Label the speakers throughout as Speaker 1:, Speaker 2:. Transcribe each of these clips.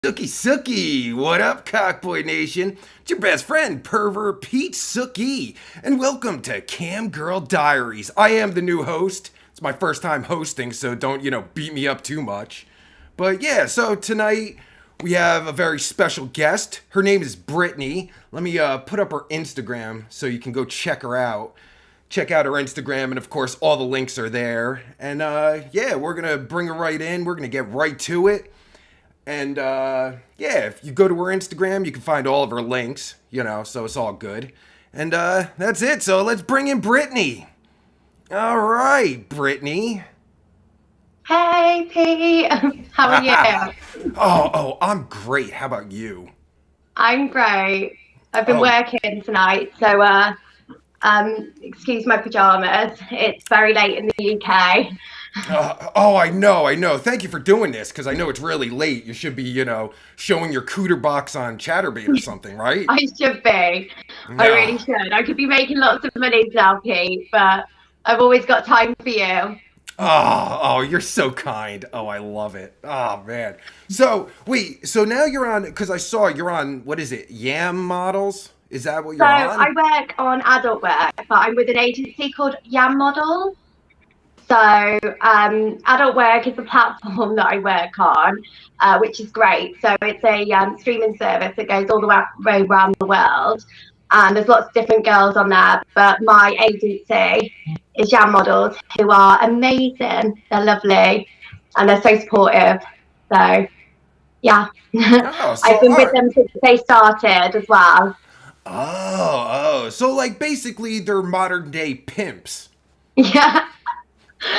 Speaker 1: Sookie Sookie! What up, Cockboy Nation? It's your best friend, Pervert Pete Sookie, and welcome to Cam Girl Diaries. I am the new host. It's my first time hosting, so don't, beat me up too much. But yeah, so tonight we have a very special guest. Her name is BRITNEY. Let me put up her Instagram so you can go check her out. Check out her Instagram, and of course, all the links are there. And yeah, we're gonna bring her right in. We're gonna get right to it. And yeah, if you go to her Instagram, you can find all of her links, so it's all good. And that's it. So let's bring in BRITNEY. All right, BRITNEY.
Speaker 2: Hey Pete, how are you?
Speaker 1: Oh, I'm great. How about you?
Speaker 2: I'm great. I've been
Speaker 1: Oh,
Speaker 2: working tonight, so excuse my pajamas. It's very late in the UK.
Speaker 1: I know. Thank you for doing this, because I know it's really late. You should be, showing your cooter box on Chatterbait or something, right?
Speaker 2: I should be. I really
Speaker 1: Yeah.
Speaker 2: should. I could be making lots of money now, Pete, but I've always got time for you.
Speaker 1: You're so kind. Oh, I love it. Oh, man. So, wait, so now you're on, because I saw you're on, what is it, Yam Models? Is that what
Speaker 2: So
Speaker 1: you're
Speaker 2: I
Speaker 1: on?
Speaker 2: work on adult work, but I'm with an agency called Yam Model. So adult work is a platform that I work on, which is great. So it's a streaming service that goes all the way around the world. And there's lots of different girls on there. But my agency is Jam Models, who are amazing. They're lovely and they're so supportive. So yeah,
Speaker 1: Oh,
Speaker 2: I've
Speaker 1: so,
Speaker 2: been with them since they started as well.
Speaker 1: so like basically they're modern day pimps.
Speaker 2: Yeah.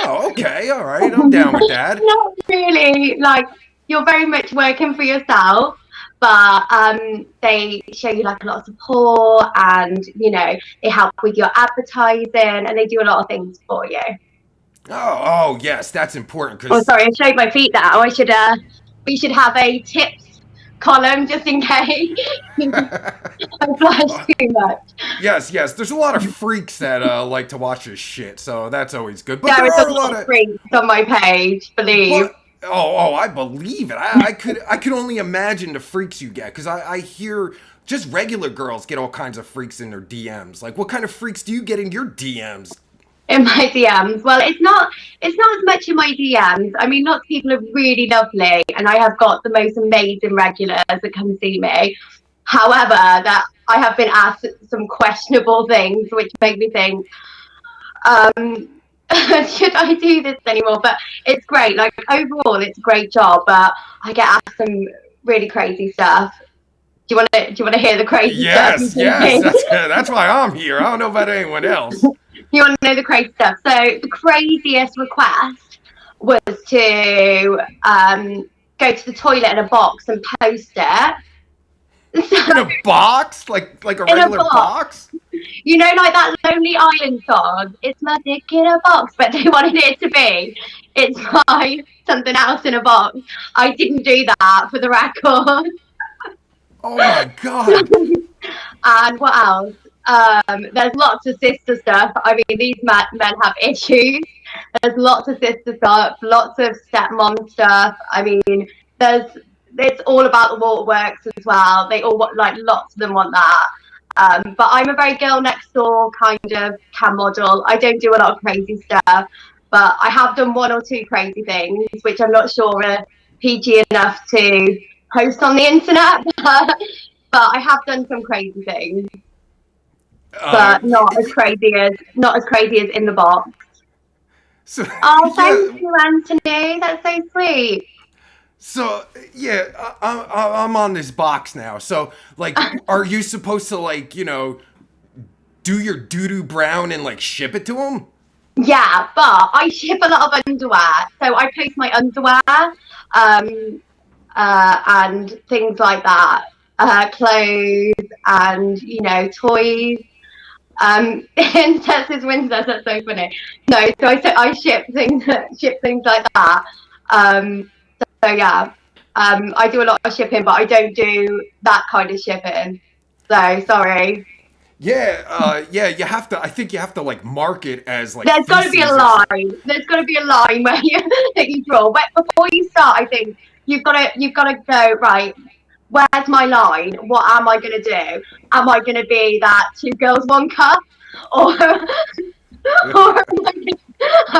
Speaker 1: Oh, okay, all right, I'm down with that.
Speaker 2: Not really. Like you're very much working for yourself, but they show you like a lot of support, and they help with your advertising, and they do a lot of things for you.
Speaker 1: Yes, that's important
Speaker 2: Oh,
Speaker 1: because
Speaker 2: sorry, I showed my feet now. I should. We should have a tips column just in case I flash too much.
Speaker 1: yes, there's a lot of freaks that like to watch this shit, so that's always good. But
Speaker 2: There
Speaker 1: there
Speaker 2: is a
Speaker 1: are a
Speaker 2: lot
Speaker 1: lot
Speaker 2: of
Speaker 1: of
Speaker 2: freaks on my page. Believe.
Speaker 1: but I believe it. I could only imagine the freaks you get because I hear just regular girls get all kinds of freaks in their DMs. Like, what kind of freaks do you get in your DMs?
Speaker 2: In my DMs. Well, it's not as much in my DMs. I mean, lots of people are really lovely, and I have got the most amazing regulars that come see me. However, that I have been asked some questionable things, which make me think, um, should I do this anymore? But it's great. Like overall, it's a great job. But I get asked some really crazy stuff. Do you want to hear the crazy stuff?
Speaker 1: Yes, that's why I'm here. I don't know about anyone else.
Speaker 2: You want to know the crazy stuff? So the craziest request was to go to the toilet in a box and post it.
Speaker 1: In
Speaker 2: So
Speaker 1: a box, like a
Speaker 2: in a
Speaker 1: regular
Speaker 2: box,
Speaker 1: box.
Speaker 2: like that Lonely Island song. It's my dick in a box, but they wanted it to be. It's my something else in a box. I didn't do that for the record.
Speaker 1: Oh my god.
Speaker 2: And what else? There's lots of sister stuff. I mean, these men have issues. There's lots of sister stuff, lots of stepmom stuff. I mean, there's it's all about the waterworks as well. They all want, like, lots of them want that. But I'm a very girl next door kind of cam model. I don't do a lot of crazy stuff, but I have done one or two crazy things, which I'm not sure are PG enough to post on the internet. But I have done some crazy things,
Speaker 1: Uh,
Speaker 2: but not as crazy as in the box.
Speaker 1: so
Speaker 2: Oh, thank
Speaker 1: yeah,
Speaker 2: you, Anthony. That's so sweet.
Speaker 1: so yeah, I'm on this box now. So like, are you supposed to like do your doo doo brown and like ship it to him?
Speaker 2: Yeah, but I ship a lot of underwear, so I post my underwear, um, and things like that, clothes and toys. In Texas Winters, that's so funny. No, so I ship things like that. Um, so yeah, I do a lot of shipping, but I don't do that kind of shipping. So sorry.
Speaker 1: Yeah, you have to. I think you have to like mark it as like
Speaker 2: There's got to be a
Speaker 1: feces or something.
Speaker 2: line. There's got to be a line where you that you draw. But before you start, I think you've got to go right. Where's my line? What am I going to do? Am I going to be that two girls, one cup? Or, or am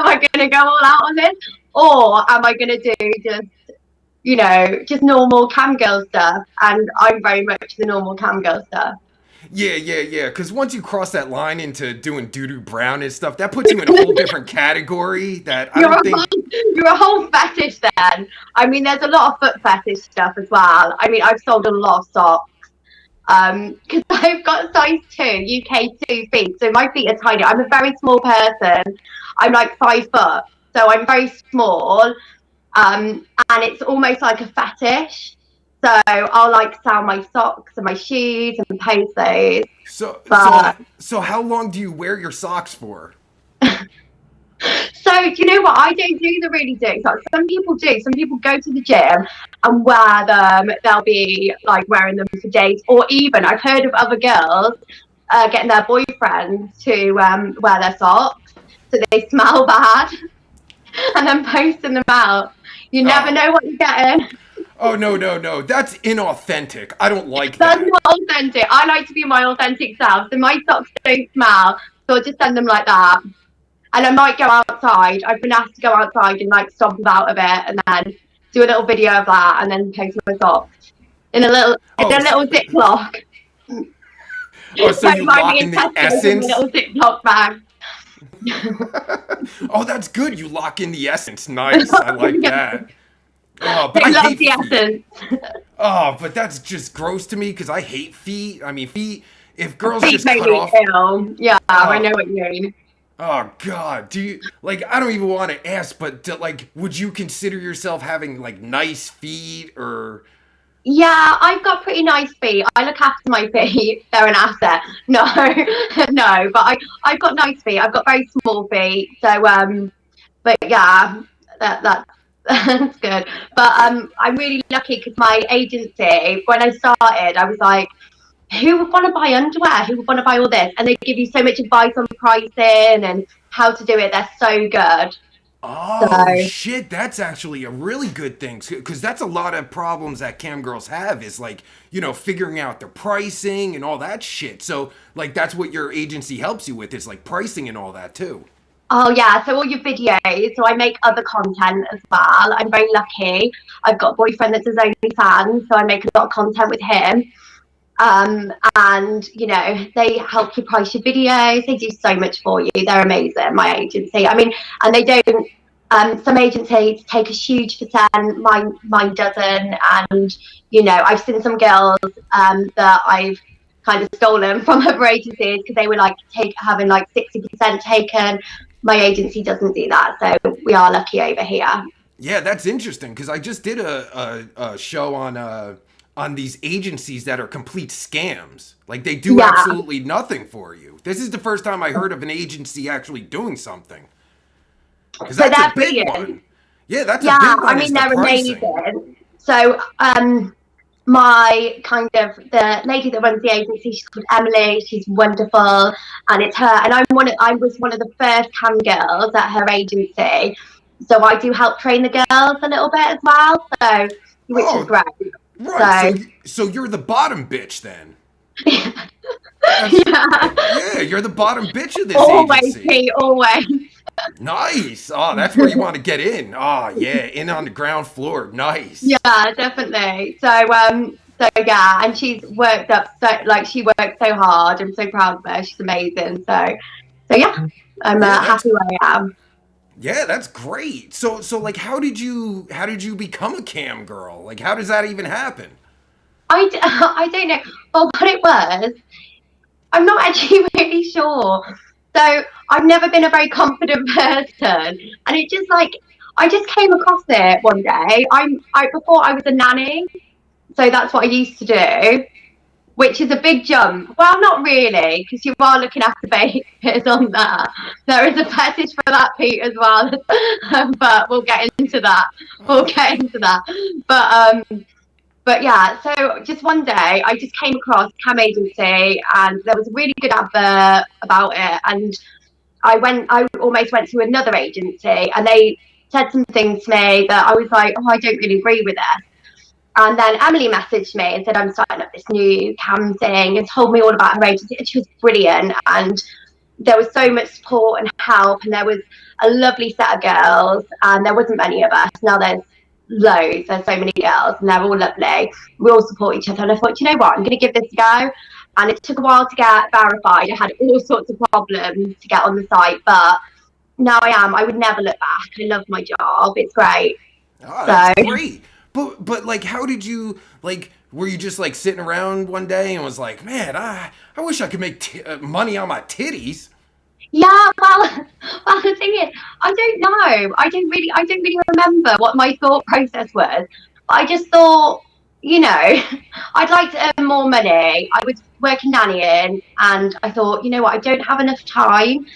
Speaker 2: I going to go all out on this? Or am I going to do just, just normal cam girl stuff? And I'm very much the normal cam girl stuff.
Speaker 1: Yeah. Because once you cross that line into doing doo-doo brown and stuff, that puts you in a whole different category that I don't think.
Speaker 2: You're a whole fetish then. I mean, there's a lot of foot fetish stuff as well. I mean, I've sold a lot of socks. Because I've got size 2, UK 2 feet, so my feet are tiny. I'm a very small person. I'm like 5 foot, so I'm very small. And it's almost like a fetish. So I'll like sell my socks and my shoes and post those.
Speaker 1: So how long do you wear your socks for?
Speaker 2: So do you know what? I don't do the really dirty socks. Some people do. Some people go to the gym and wear them. They'll be like wearing them for days, or even I've heard of other girls getting their boyfriends to wear their socks so they smell bad, and then posting them out. You never know what you're getting.
Speaker 1: Oh no, that's inauthentic. I don't like
Speaker 2: That's
Speaker 1: that.
Speaker 2: not authentic. I like to be my authentic self. So my socks don't smell, so I'll just send them like that. And I might go outside. I've been asked to go outside and like stomp about a bit, and then do a little video of that, and then post my socks in a little Ziploc.
Speaker 1: Oh, so you lock in the essence?
Speaker 2: In a little Ziploc bag.
Speaker 1: Oh, that's good. You lock in the essence. Nice. I like that. Oh, but
Speaker 2: I love
Speaker 1: hate
Speaker 2: the essence.
Speaker 1: Oh, but that's just gross to me because I hate feet. I mean, feet. If girls
Speaker 2: Feet
Speaker 1: just
Speaker 2: make
Speaker 1: cut
Speaker 2: me
Speaker 1: off.
Speaker 2: ill. Yeah, I know what you mean.
Speaker 1: Oh God, do you like? I don't even want to ask, but like, would you consider yourself having like nice feet or?
Speaker 2: Yeah, I've got pretty nice feet. I look after my feet. They're an asset. No, no, but I've got nice feet. I've got very small feet. So, but yeah, that's good. But I'm really lucky because my agency, when I started, I was like, who would want to buy underwear? Who would want to buy all this? And they give you so much advice on pricing and how to do it. They're so good.
Speaker 1: Oh
Speaker 2: So
Speaker 1: shit, that's actually a really good thing because that's a lot of problems that cam girls have is like, figuring out their pricing and all that shit. So like that's what your agency helps you with is like pricing and all that too.
Speaker 2: oh yeah, so all your videos. So I make other content as well. I'm very lucky. I've got a boyfriend that does OnlyFans, so I make a lot of content with him. And they help you price your videos. They do so much for you. They're amazing, my agency. I mean, and they don't. Some agencies take a huge percent. Mine doesn't. And I've seen some girls that I've kind of stolen from other agencies because they were like having like 60% taken. My agency doesn't do that, so we are lucky over here.
Speaker 1: Yeah, that's interesting because I just did a show on these agencies that are complete scams. Like they do
Speaker 2: Yeah.
Speaker 1: absolutely nothing for you. This is the first time I heard of an agency actually doing something. Because
Speaker 2: So
Speaker 1: that's
Speaker 2: they're
Speaker 1: a big
Speaker 2: brilliant.
Speaker 1: one. Yeah, that's a
Speaker 2: Yeah,
Speaker 1: big one.
Speaker 2: I
Speaker 1: Is
Speaker 2: mean
Speaker 1: the
Speaker 2: they're
Speaker 1: pricing.
Speaker 2: amazing. So my kind of the lady that runs the agency, she's called Emily. She's wonderful, and it's her. And I was one of the first cam girls at her agency, so I do help train the girls a little bit as well. So which is
Speaker 1: Oh,
Speaker 2: great.
Speaker 1: right.
Speaker 2: So
Speaker 1: So you're the bottom bitch then. That's
Speaker 2: yeah,
Speaker 1: yeah. You're the bottom bitch of this
Speaker 2: always
Speaker 1: agency.
Speaker 2: Pete, always.
Speaker 1: Nice. Oh, that's where you want to get in. Oh, yeah, in on the ground floor. Nice.
Speaker 2: Yeah, definitely. So yeah, and she's worked up she worked so hard. I'm so proud of her. She's amazing. So yeah, I'm
Speaker 1: Yeah,
Speaker 2: happy where I am.
Speaker 1: that's great. So like how did you become a cam girl? Like how does that even happen?
Speaker 2: I don't know. Well, what it was, I'm not actually really sure. So I've never been a very confident person, and it just like I just came across it one day. I before I was a nanny, so that's what I used to do, which is a big jump. Well, not really, because you are looking after babies on that. There is a fetish for that, Pete, as well. But we'll get into that. We'll get into that. But yeah, so just one day I just came across Cam Agency and there was a really good advert about it. And I almost went to another agency and they said some things to me that I was like, oh, I don't really agree with this. And then Emily messaged me and said, I'm starting up this new cam thing, and told me all about her agency. And she was brilliant. And there was so much support and help. And there was a lovely set of girls. And there wasn't many of us. Now there's loads. There's so many girls, and they're all lovely. We all support each other. And I thought, you know what? I'm going to give this a go. And it took a while to get verified. I had all sorts of problems to get on the site. But now I am. I would never look back. I love my job. It's great.
Speaker 1: Oh, that's
Speaker 2: So.
Speaker 1: great. But like, how did you like? Were you just like sitting around one day and was like, man, I wish I could make money on my titties?
Speaker 2: Yeah, well, the thing is, I don't know. I don't really remember what my thought process was. I just thought, you know, I'd like to earn more money. I was working nannying, and I thought, you know what, I don't have enough time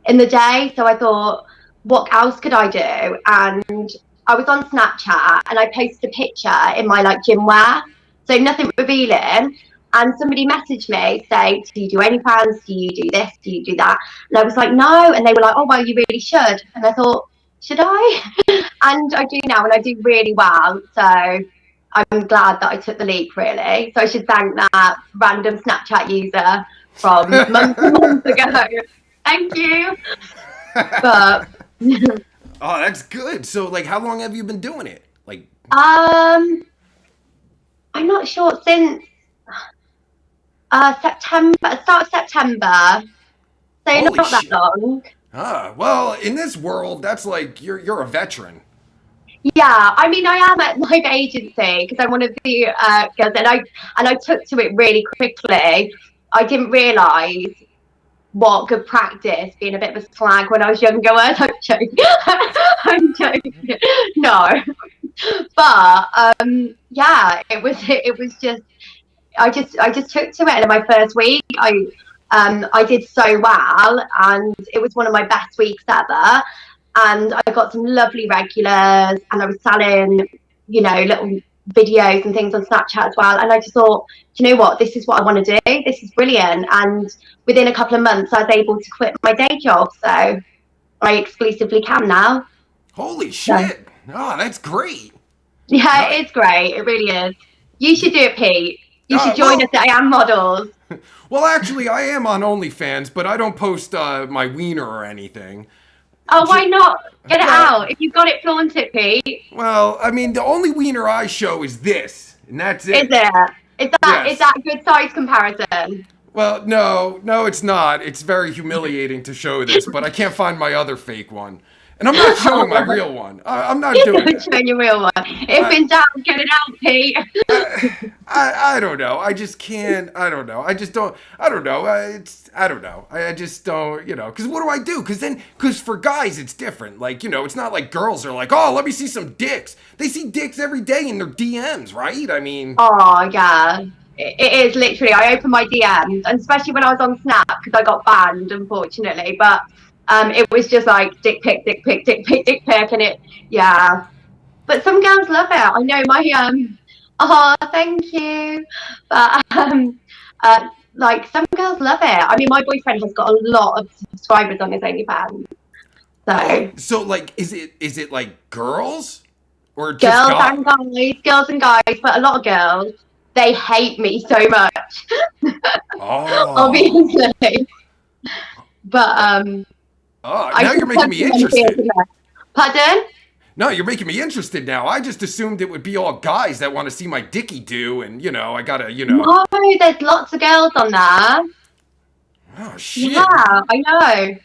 Speaker 2: in the day. So I thought, what else could I do? And I was on Snapchat, and I posted a picture in my like gym wear, so nothing revealing. And somebody messaged me saying, do you do OnlyFans? Do you do this? Do you do that? And I was like, no. And they were like, oh, well, you really should. And I thought, should I? And I do now, and I do really well. So I'm glad that I took the leap, really. So I should thank that random Snapchat user from months and months ago. Thank you. But
Speaker 1: Oh, that's good. So like, how long have you been doing it? Like,
Speaker 2: I'm not sure, since September, start of September. So
Speaker 1: holy
Speaker 2: not that
Speaker 1: shit.
Speaker 2: long.
Speaker 1: Well, in this world, that's like you're a veteran.
Speaker 2: Yeah, I mean, I am at my agency because I'm one of the girls, and I took to it really quickly. I didn't realise what good practice being a bit of a slag when I was younger was. I'm joking. I'm joking. No, but it was just I just took to it. And in my first week, I did so well, and it was one of my best weeks ever. And I got some lovely regulars, and I was selling, little videos and things on Snapchat as well. And I just thought, do you know what? This is what I want to do. This is brilliant. And within a couple of months, I was able to quit my day job. So I exclusively can now.
Speaker 1: Holy
Speaker 2: So,
Speaker 1: shit. Oh, that's great.
Speaker 2: yeah,
Speaker 1: No,
Speaker 2: it's great. It really is. You should do it, Pete. You should join
Speaker 1: well,
Speaker 2: us at I Am Models.
Speaker 1: well, actually, I am on OnlyFans, but I don't post my wiener or anything.
Speaker 2: Oh, why not? Get it
Speaker 1: Well,
Speaker 2: out. If you've got it, flaunt it, Pete.
Speaker 1: well, I mean, the only wiener I show is this, and that's
Speaker 2: Is
Speaker 1: it.
Speaker 2: it? Is
Speaker 1: Yes.
Speaker 2: that a good size comparison?
Speaker 1: Well, no, it's not. It's very humiliating to show this, but I can't find my other fake one. And I'm not showing my real one. I'm not doing
Speaker 2: You're
Speaker 1: that.
Speaker 2: showing your real one. If
Speaker 1: I,
Speaker 2: in doubt, get it out, Pete.
Speaker 1: I don't know. I just can't. I don't know. I just don't. I don't know. I don't know. I just don't. Because what do I do? Because for guys, it's different. Like, it's not like girls are like, oh, let me see some dicks. They see dicks every day in their DMs, right? I mean,
Speaker 2: Oh, yeah. It is literally. I open my DMs, and especially when I was on Snap, because I got banned, unfortunately. But it was just like dick pic, dick pic, dick pic, dick pic, and yeah. But some girls love it. I know my. Oh, thank you. But like some girls love it. I mean, my boyfriend has got a lot of subscribers on his OnlyFans.
Speaker 1: oh,
Speaker 2: So
Speaker 1: so like, is it like girls or just
Speaker 2: girls
Speaker 1: guys?
Speaker 2: and guys, girls and guys, but a lot of girls, they hate me so much.
Speaker 1: Oh,
Speaker 2: Obviously. But
Speaker 1: oh,
Speaker 2: I
Speaker 1: now
Speaker 2: just
Speaker 1: you're making
Speaker 2: want
Speaker 1: me
Speaker 2: to feel
Speaker 1: interested.
Speaker 2: that. Pardon?
Speaker 1: No, you're making me interested now. I just assumed it would be all guys that want to see my dicky do, and I gotta.
Speaker 2: No, there's lots of girls on there.
Speaker 1: Oh shit.
Speaker 2: Yeah, I know.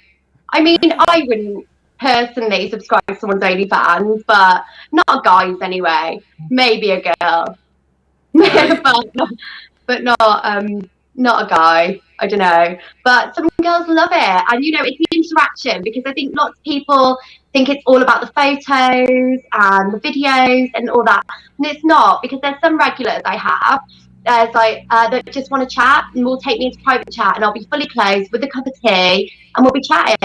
Speaker 2: I mean, I wouldn't personally subscribe to someone's OnlyFans, but not guys anyway. Maybe a girl,
Speaker 1: Right.
Speaker 2: but not a guy. I don't know. But some girls love it, and it's the interaction, because I think lots of people think it's all about the photos and the videos and all that, and it's not, because there's some regulars I have. There's like that just want to chat, and will take me into private chat, and I'll be fully clothed with a cup of tea, and we'll be chatting.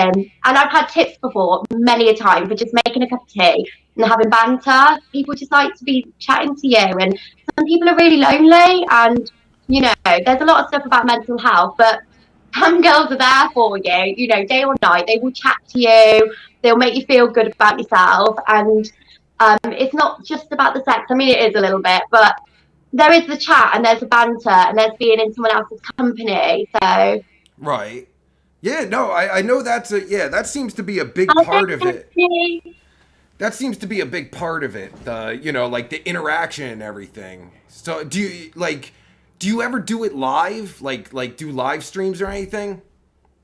Speaker 2: And I've had tips before, many a time, for just making a cup of tea and having banter. People just like to be chatting to you, and some people are really lonely, and there's a lot of stuff about mental health, but some girls are there for you, day or night. They will chat to you. They'll make you feel good about yourself, and it's not just about the sex. I mean, it is a little bit, but there is the chat and there's the banter and there's being in someone else's company. So
Speaker 1: Right. Yeah, no, I know yeah, that seems to be a big
Speaker 2: oh,
Speaker 1: part of
Speaker 2: thank
Speaker 1: it.
Speaker 2: you.
Speaker 1: That seems to be a big part of it. Like the interaction and everything. So do you ever do it live? Like do live streams or anything?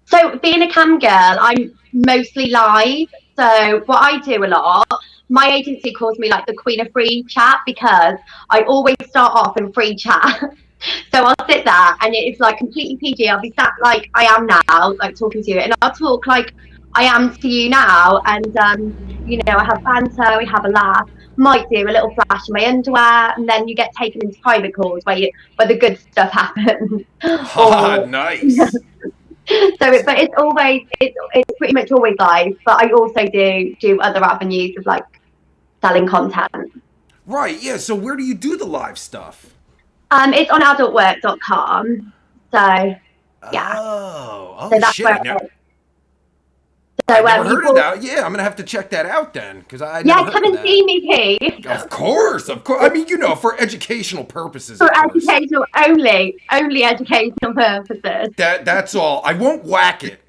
Speaker 2: So being a cam girl, I'm mostly live. So what I do a lot, my agency calls me like the queen of free chat because I always start off in free chat. So I'll sit there and it's like completely PG. I'll be sat like I am now, like talking to you, and I'll talk like I am to you now. And I have banter, we have a laugh. Might do a little flash in my underwear, and then you get taken into private calls where the good stuff happens.
Speaker 1: Ha,
Speaker 2: or
Speaker 1: nice.
Speaker 2: but it's pretty much always live. But I also do other avenues of like selling content.
Speaker 1: Right, yeah. So where do you do the live stuff?
Speaker 2: It's on adultwork.com. So yeah,
Speaker 1: Oh
Speaker 2: so that's
Speaker 1: shit!
Speaker 2: where it is.
Speaker 1: I
Speaker 2: So
Speaker 1: never heard of
Speaker 2: people,
Speaker 1: that. Yeah, I'm gonna have to check that out then, because I never
Speaker 2: yeah,
Speaker 1: heard
Speaker 2: come
Speaker 1: of
Speaker 2: and
Speaker 1: that.
Speaker 2: see me, Pete.
Speaker 1: Of course, of course. I mean, for educational purposes,
Speaker 2: For
Speaker 1: of course.
Speaker 2: educational only educational purposes.
Speaker 1: That's all. I won't whack it.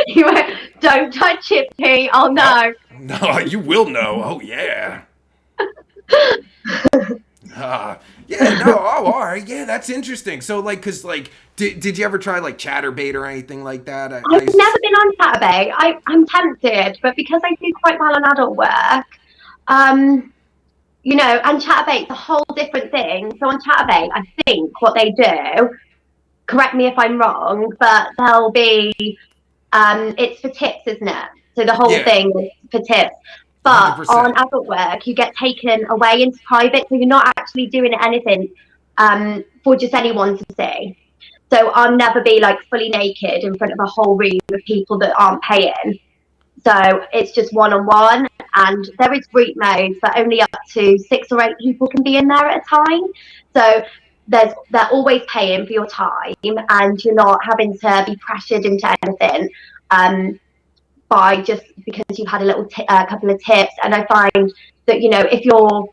Speaker 2: You went, don't touch it, Pete. Oh
Speaker 1: Oh
Speaker 2: no.
Speaker 1: no, you will know. Oh yeah. Yeah, no. Oh, all right. Yeah, that's interesting. So, did you ever try like ChatterBait or anything like that?
Speaker 2: I've never been on Saturday. I'm tempted, but because I do quite well on adult work, and Chatterbait's a whole different thing. So on Chatterbait, I think what they do, correct me if I'm wrong, but they'll be, it's for tips, isn't it? So the whole
Speaker 1: Yeah,
Speaker 2: thing is for tips.
Speaker 1: hundred
Speaker 2: But on
Speaker 1: percent.
Speaker 2: adult work, you get taken away into private, so you're not actually doing anything for just anyone to see. So I'll never be like fully naked in front of a whole room of people that aren't paying. So it's just one on one, and there is group modes, but only up to 6 or 8 people can be in there at a time. So they're always paying for your time, and you're not having to be pressured into anything by just because you've had a couple of tips. And I find that if you're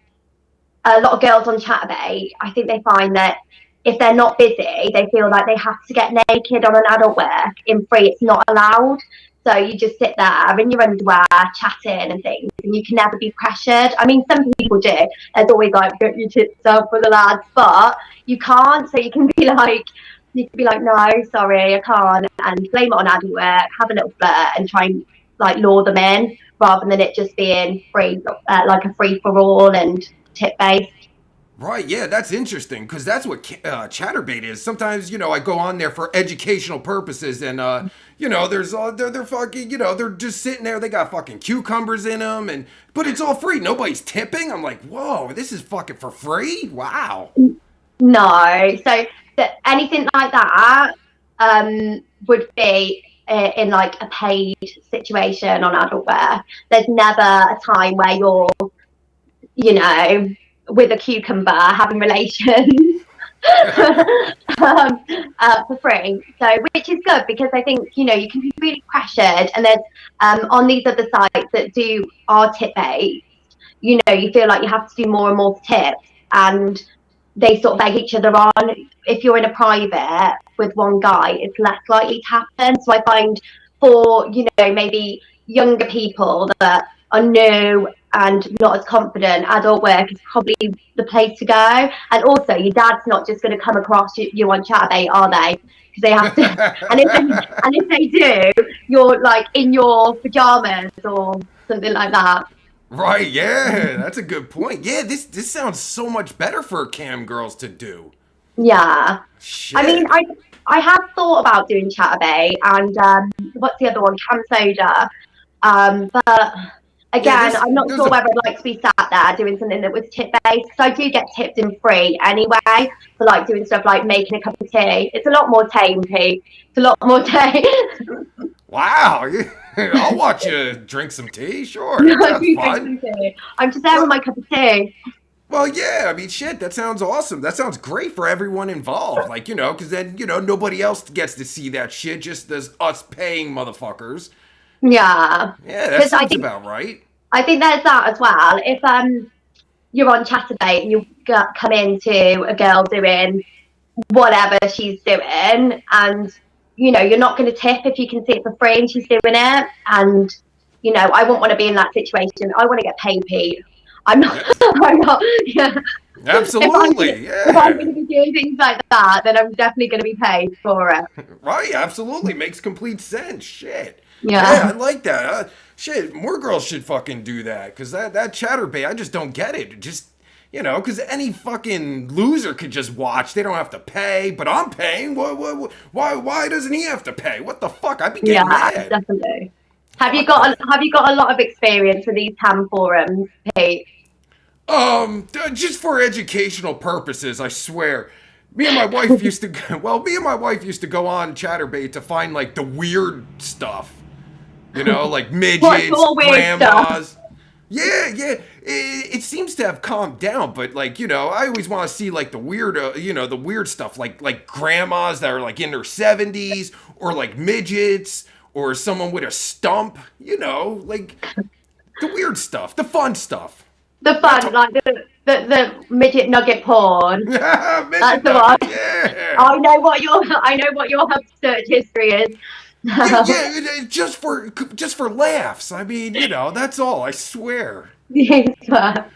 Speaker 2: a lot of girls on Chatterbait, I think they find that if they're not busy, they feel like they have to get naked on an adult work. In free, it's not allowed. So you just sit there in your underwear, chatting and things, and you can never be pressured. I mean, some people do. There's always like, get your tits out for the lads, but you can't. So you can be like, no, sorry, I can't, and blame it on adult work, have a little flirt, and try and like lure them in, rather than it just being free, like a free for all and tip based.
Speaker 1: Right, yeah, that's interesting because that's what ChatterBait is. Sometimes, I go on there for educational purposes, and there's they're fucking, they're just sitting there. They got fucking cucumbers in them, but it's all free. Nobody's tipping. I'm like, whoa, this is fucking for free. Wow.
Speaker 2: No, so anything like that would be in like a paid situation on adult wear. There's never a time where you're, with a cucumber having relations for free. So, which is good because I think you can be really pressured, and there's on these other sites that are tip based. You feel like you have to do more and more tips, and they sort of egg each other on. If you're in a private with one guy, it's less likely to happen. So I find for maybe younger people that are new and not as confident, adult work is probably the place to go. And also, your dad's not just going to come across you on Chatterbait, are they? Because they have to. And if they do, you're like in your pajamas or something like that.
Speaker 1: Right, yeah, that's a good point. Yeah, this sounds so much better for cam girls to do.
Speaker 2: Yeah. I mean,
Speaker 1: Shit.
Speaker 2: I have thought about doing Chatterbait and what's the other one? Cam Soda. But
Speaker 1: Yeah,
Speaker 2: again, I'm not
Speaker 1: there's
Speaker 2: sure
Speaker 1: a
Speaker 2: whether I'd like to be sat there doing something that was tip based. So I do get tipped in free anyway for like doing stuff like making a cup of tea. It's a lot more tame, Pete. It's a lot more tame.
Speaker 1: wow. I'll watch you drink some tea. Sure,
Speaker 2: No,
Speaker 1: that
Speaker 2: I
Speaker 1: sounds
Speaker 2: do drink
Speaker 1: fun.
Speaker 2: some tea. I'm just there with
Speaker 1: Well,
Speaker 2: my cup of tea.
Speaker 1: well, yeah. I mean, shit. That sounds awesome. That sounds great for everyone involved. Like, because then nobody else gets to see that shit. Just as us paying motherfuckers.
Speaker 2: Yeah,
Speaker 1: Yeah, that
Speaker 2: because
Speaker 1: seems about right.
Speaker 2: I think there's that as well. If you're on Chatterbait and you come into a girl doing whatever she's doing, and you're not going to tip if you can see it for free and she's doing it. And I wouldn't want to be in that situation. I want to get paid, Pete. I'm not.
Speaker 1: Yeah,
Speaker 2: I'm not. Yeah.
Speaker 1: absolutely.
Speaker 2: If I'm
Speaker 1: Yeah.
Speaker 2: going to be doing things like that, then I'm definitely going to be paid for it.
Speaker 1: Right, absolutely. Makes complete sense. Shit. Yeah, I
Speaker 2: Yeah.
Speaker 1: like that. Shit, more girls should fucking do that. Because that chatterbait, I just don't get it. Just, because any fucking loser could just watch. They don't have to pay, but I'm paying. Why doesn't he have to pay? What the fuck? I'd be getting
Speaker 2: Yeah,
Speaker 1: mad.
Speaker 2: definitely.
Speaker 1: Fuck that.
Speaker 2: Have you got a lot of experience with these cam forums, Pete?
Speaker 1: Just for educational purposes, I swear. Me and my wife used to, well, me and my wife used to go on Chatterbait to find like the weird stuff. Like
Speaker 2: What's
Speaker 1: midgets,
Speaker 2: all weird stuff?
Speaker 1: grandmas. Yeah, yeah. It seems to have calmed down, but like I always want to see like the weird, the weird stuff, like grandmas that are like in their 70s, or like midgets, or someone with a stump. Like the weird stuff, the fun stuff.
Speaker 2: The
Speaker 1: Not
Speaker 2: fun,
Speaker 1: to-
Speaker 2: like the midget nugget porn.
Speaker 1: midget
Speaker 2: That's the one.
Speaker 1: nuggets. Yeah.
Speaker 2: I know what your hub search history is.
Speaker 1: Yeah, yeah, just for laughs. I mean, that's all. I swear.
Speaker 2: Yes,
Speaker 1: But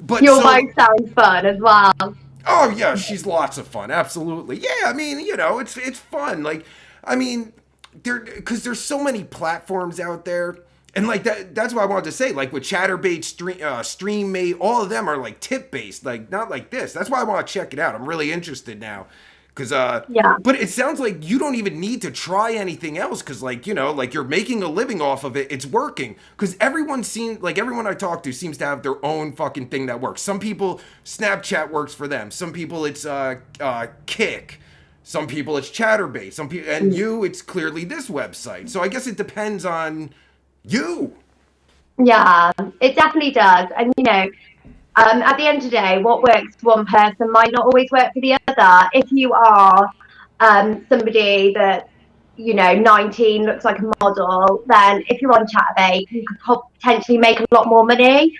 Speaker 1: but
Speaker 2: your
Speaker 1: so
Speaker 2: wife sounds fun as well.
Speaker 1: oh yeah, she's lots of fun. Absolutely. Yeah, I mean, it's fun. Like, I mean, because there's so many platforms out there. And like that's what I wanted to say. Like with Chatterbait, StreamMate, all of them are like tip based, like not like this. That's why I want to check it out. I'm really interested now. Cause
Speaker 2: Yeah.
Speaker 1: but it sounds like you don't even need to try anything else, cause like like you're making a living off of it. It's working. Cause everyone I talk to seems to have their own fucking thing that works. Some people Snapchat works for them. Some people it's Kick. Some people it's Chatterbait. Some people and you it's clearly this website. So I guess it depends on you.
Speaker 2: Yeah, it definitely does. And at the end of the day, what works for one person might not always work for the other. If you are somebody that 19 looks like a model, then if you're on Chatterbait, you could potentially make a lot more money.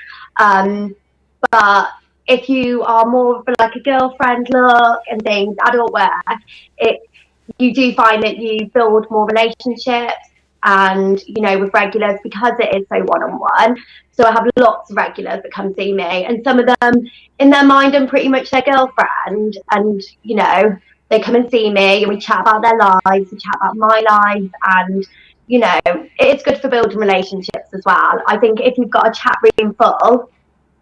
Speaker 2: But if you are more of like a girlfriend look and things, adult wear, it you do find that you build more relationships, and with regulars, because it is so one-on-one. So I have lots of regulars that come see me, and some of them in their mind I'm pretty much their girlfriend, and they come and see me and we chat about their lives, we chat about my life, and it's good for building relationships as well. I think if you've got a chat room full,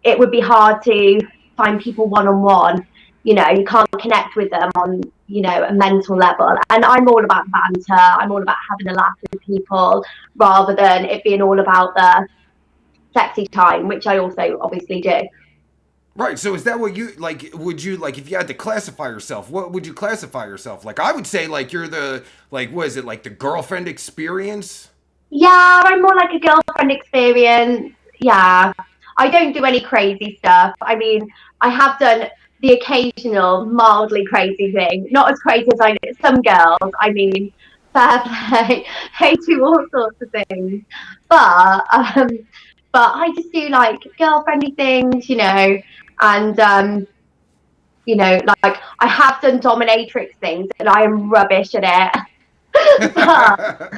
Speaker 2: it would be hard to find people one-on-one. You can't connect with them on a mental level, and I'm all about banter. I'm all about having a laugh with people rather than it being all about the sexy time, which I also obviously do.
Speaker 1: Right. So is that what you like? Would you like if you had to classify yourself? What would you classify yourself? Like I would say like you're the like what is it like the girlfriend experience?
Speaker 2: Yeah, I'm more like a girlfriend experience. Yeah, I don't do any crazy stuff. I mean, I have done the occasional mildly crazy thing, not as crazy as some girls. I mean, fair play, they do all sorts of things, but um, but I just do like girlfriendly things, and like I have done dominatrix things, and I am rubbish at it. But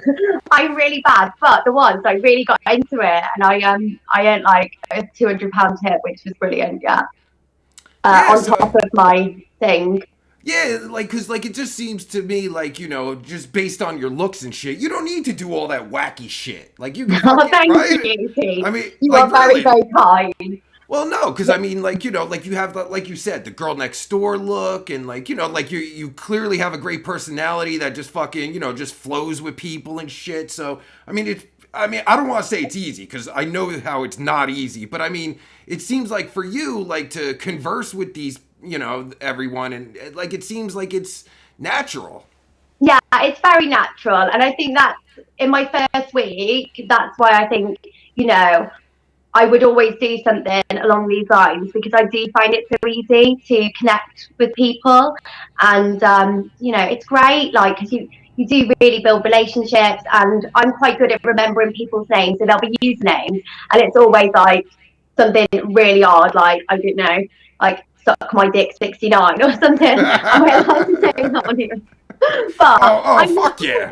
Speaker 2: I'm really bad. But the ones I really got into it, and I earned like a £200 tip, which was brilliant. Yeah,
Speaker 1: Yeah.
Speaker 2: on
Speaker 1: So
Speaker 2: top of my thing.
Speaker 1: yeah, like because like it just seems to me like just based on your looks and shit, you don't need to do all that wacky shit. Like you can
Speaker 2: Oh,
Speaker 1: fucking
Speaker 2: thank
Speaker 1: right.
Speaker 2: you, Pete.
Speaker 1: I mean,
Speaker 2: You
Speaker 1: like
Speaker 2: are very,
Speaker 1: really.
Speaker 2: very kind.
Speaker 1: Well, no, because I mean, like like you have, like you said, the girl next door look, and like like you clearly have a great personality that just fucking just flows with people and shit. So I mean, I don't want to say it's easy because I know how it's not easy, but I mean, it seems like for you, like to converse with these, everyone, and like it seems like it's natural.
Speaker 2: Yeah, it's very natural, and I think that's in my first week. That's why I think I would always do something along these lines, because I do find it so easy to connect with people, and it's great. Like, because you do really build relationships. And I'm quite good at remembering people's names, so there'll be usernames, and it's always like something really odd, like I don't know, like suck my dick 69 or something. And we're allowed to say that on here. But
Speaker 1: Oh,
Speaker 2: I'm
Speaker 1: fuck yeah.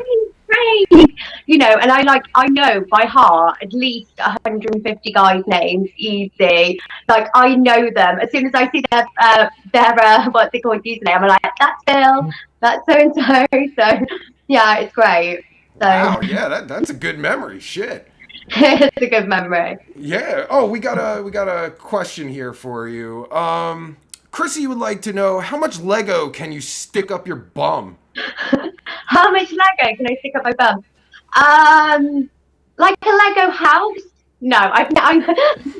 Speaker 2: great, and I know by heart at least 150 guys' names easy. Like I know them as soon as I see their what's it called username. I'm like, that's Bill, that's so and so. So yeah, it's great. So
Speaker 1: Wow, yeah, that's a good memory. Shit.
Speaker 2: it's a good memory.
Speaker 1: Yeah. Oh, we got a question here for you. Chrissy would like to know how much Lego can you stick up your bum?
Speaker 2: How much Lego can I stick up my bum? Like a Lego house? No, I'm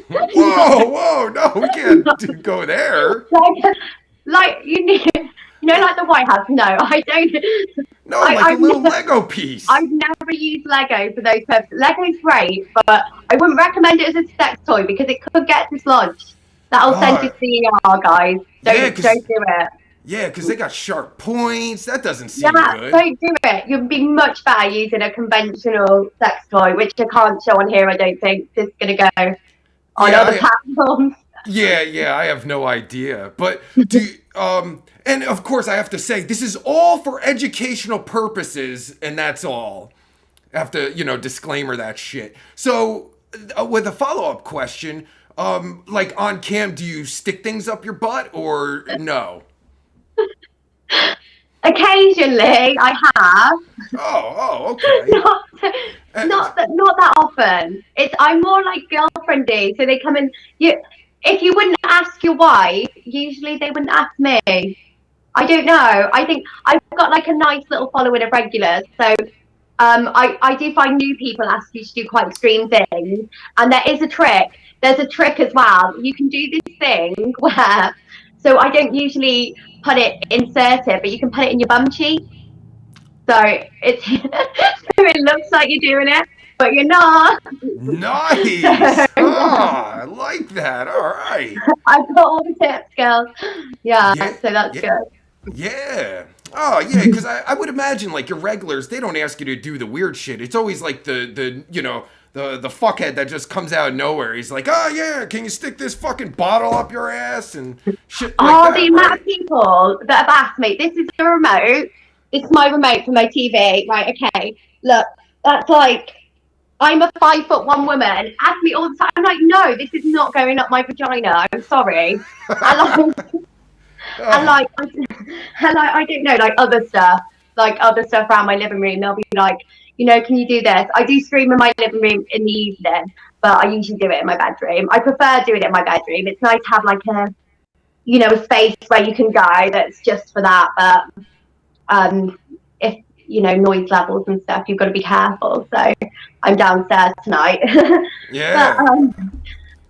Speaker 1: Whoa, whoa, no, we can't go there.
Speaker 2: like like the White House. No, I don't.
Speaker 1: No, like a
Speaker 2: I've
Speaker 1: little
Speaker 2: never,
Speaker 1: Lego piece.
Speaker 2: I've never used Lego for those purposes. Lego's great, but I wouldn't recommend it as a sex toy because it could get dislodged. That'll send you
Speaker 1: Oh,
Speaker 2: to the ER, guys.
Speaker 1: yeah,
Speaker 2: Don't do it.
Speaker 1: yeah, cause they got sharp points. That doesn't
Speaker 2: Yeah,
Speaker 1: seem good.
Speaker 2: don't do it. You'd be much better using a conventional sex toy, which I can't show on here. I don't think this is gonna go on
Speaker 1: Yeah,
Speaker 2: other platforms.
Speaker 1: yeah, I have no idea. But and of course I have to say this is all for educational purposes, and that's all. I have to, disclaimer that shit. So, with a follow-up question, like on cam, do you stick things up your butt or no?
Speaker 2: Occasionally, I have.
Speaker 1: Oh, okay.
Speaker 2: not,
Speaker 1: Uh,
Speaker 2: not that often. I'm more like girlfriendy, so they come in. If you wouldn't ask your wife, usually they wouldn't ask me. I don't know. I think I've got like a nice little following of regulars, so I do find new people ask you to do quite extreme things, and there is a trick. There's a trick as well. You can do this thing where, so I don't usually put it inserted, but you can put it in your bum cheek. So it's so it looks like you're doing it, but you're not.
Speaker 1: Nice.
Speaker 2: So
Speaker 1: Ah, I like that. All right.
Speaker 2: I've got all the tips, girls. Yeah,
Speaker 1: Yeah,
Speaker 2: so that's
Speaker 1: yeah,
Speaker 2: good.
Speaker 1: yeah. Oh, yeah, because I would imagine, like, your regulars, they don't ask you to do the weird shit. It's always, like, the fuckhead that just comes out of nowhere. He's like, oh, yeah, can you stick this fucking bottle up your ass and shit like
Speaker 2: Oh,
Speaker 1: that,
Speaker 2: the amount
Speaker 1: right?
Speaker 2: of people that have asked me, this is the remote. It's my remote for my TV. Right, okay. Look, that's like, I'm a 5'1" woman. Ask me all the time. I'm like, no, this is not going up my vagina. I'm sorry. And like, and
Speaker 1: Oh,
Speaker 2: like, I don't know, like other stuff around my living room. They'll be like, can you do this? I do scream in my living room in the evening, but I usually do it in my bedroom. I prefer doing it in my bedroom. It's nice to have like a space where you can go that's just for that. But if noise levels and stuff, you've got to be careful. So I'm downstairs tonight. but
Speaker 1: yeah.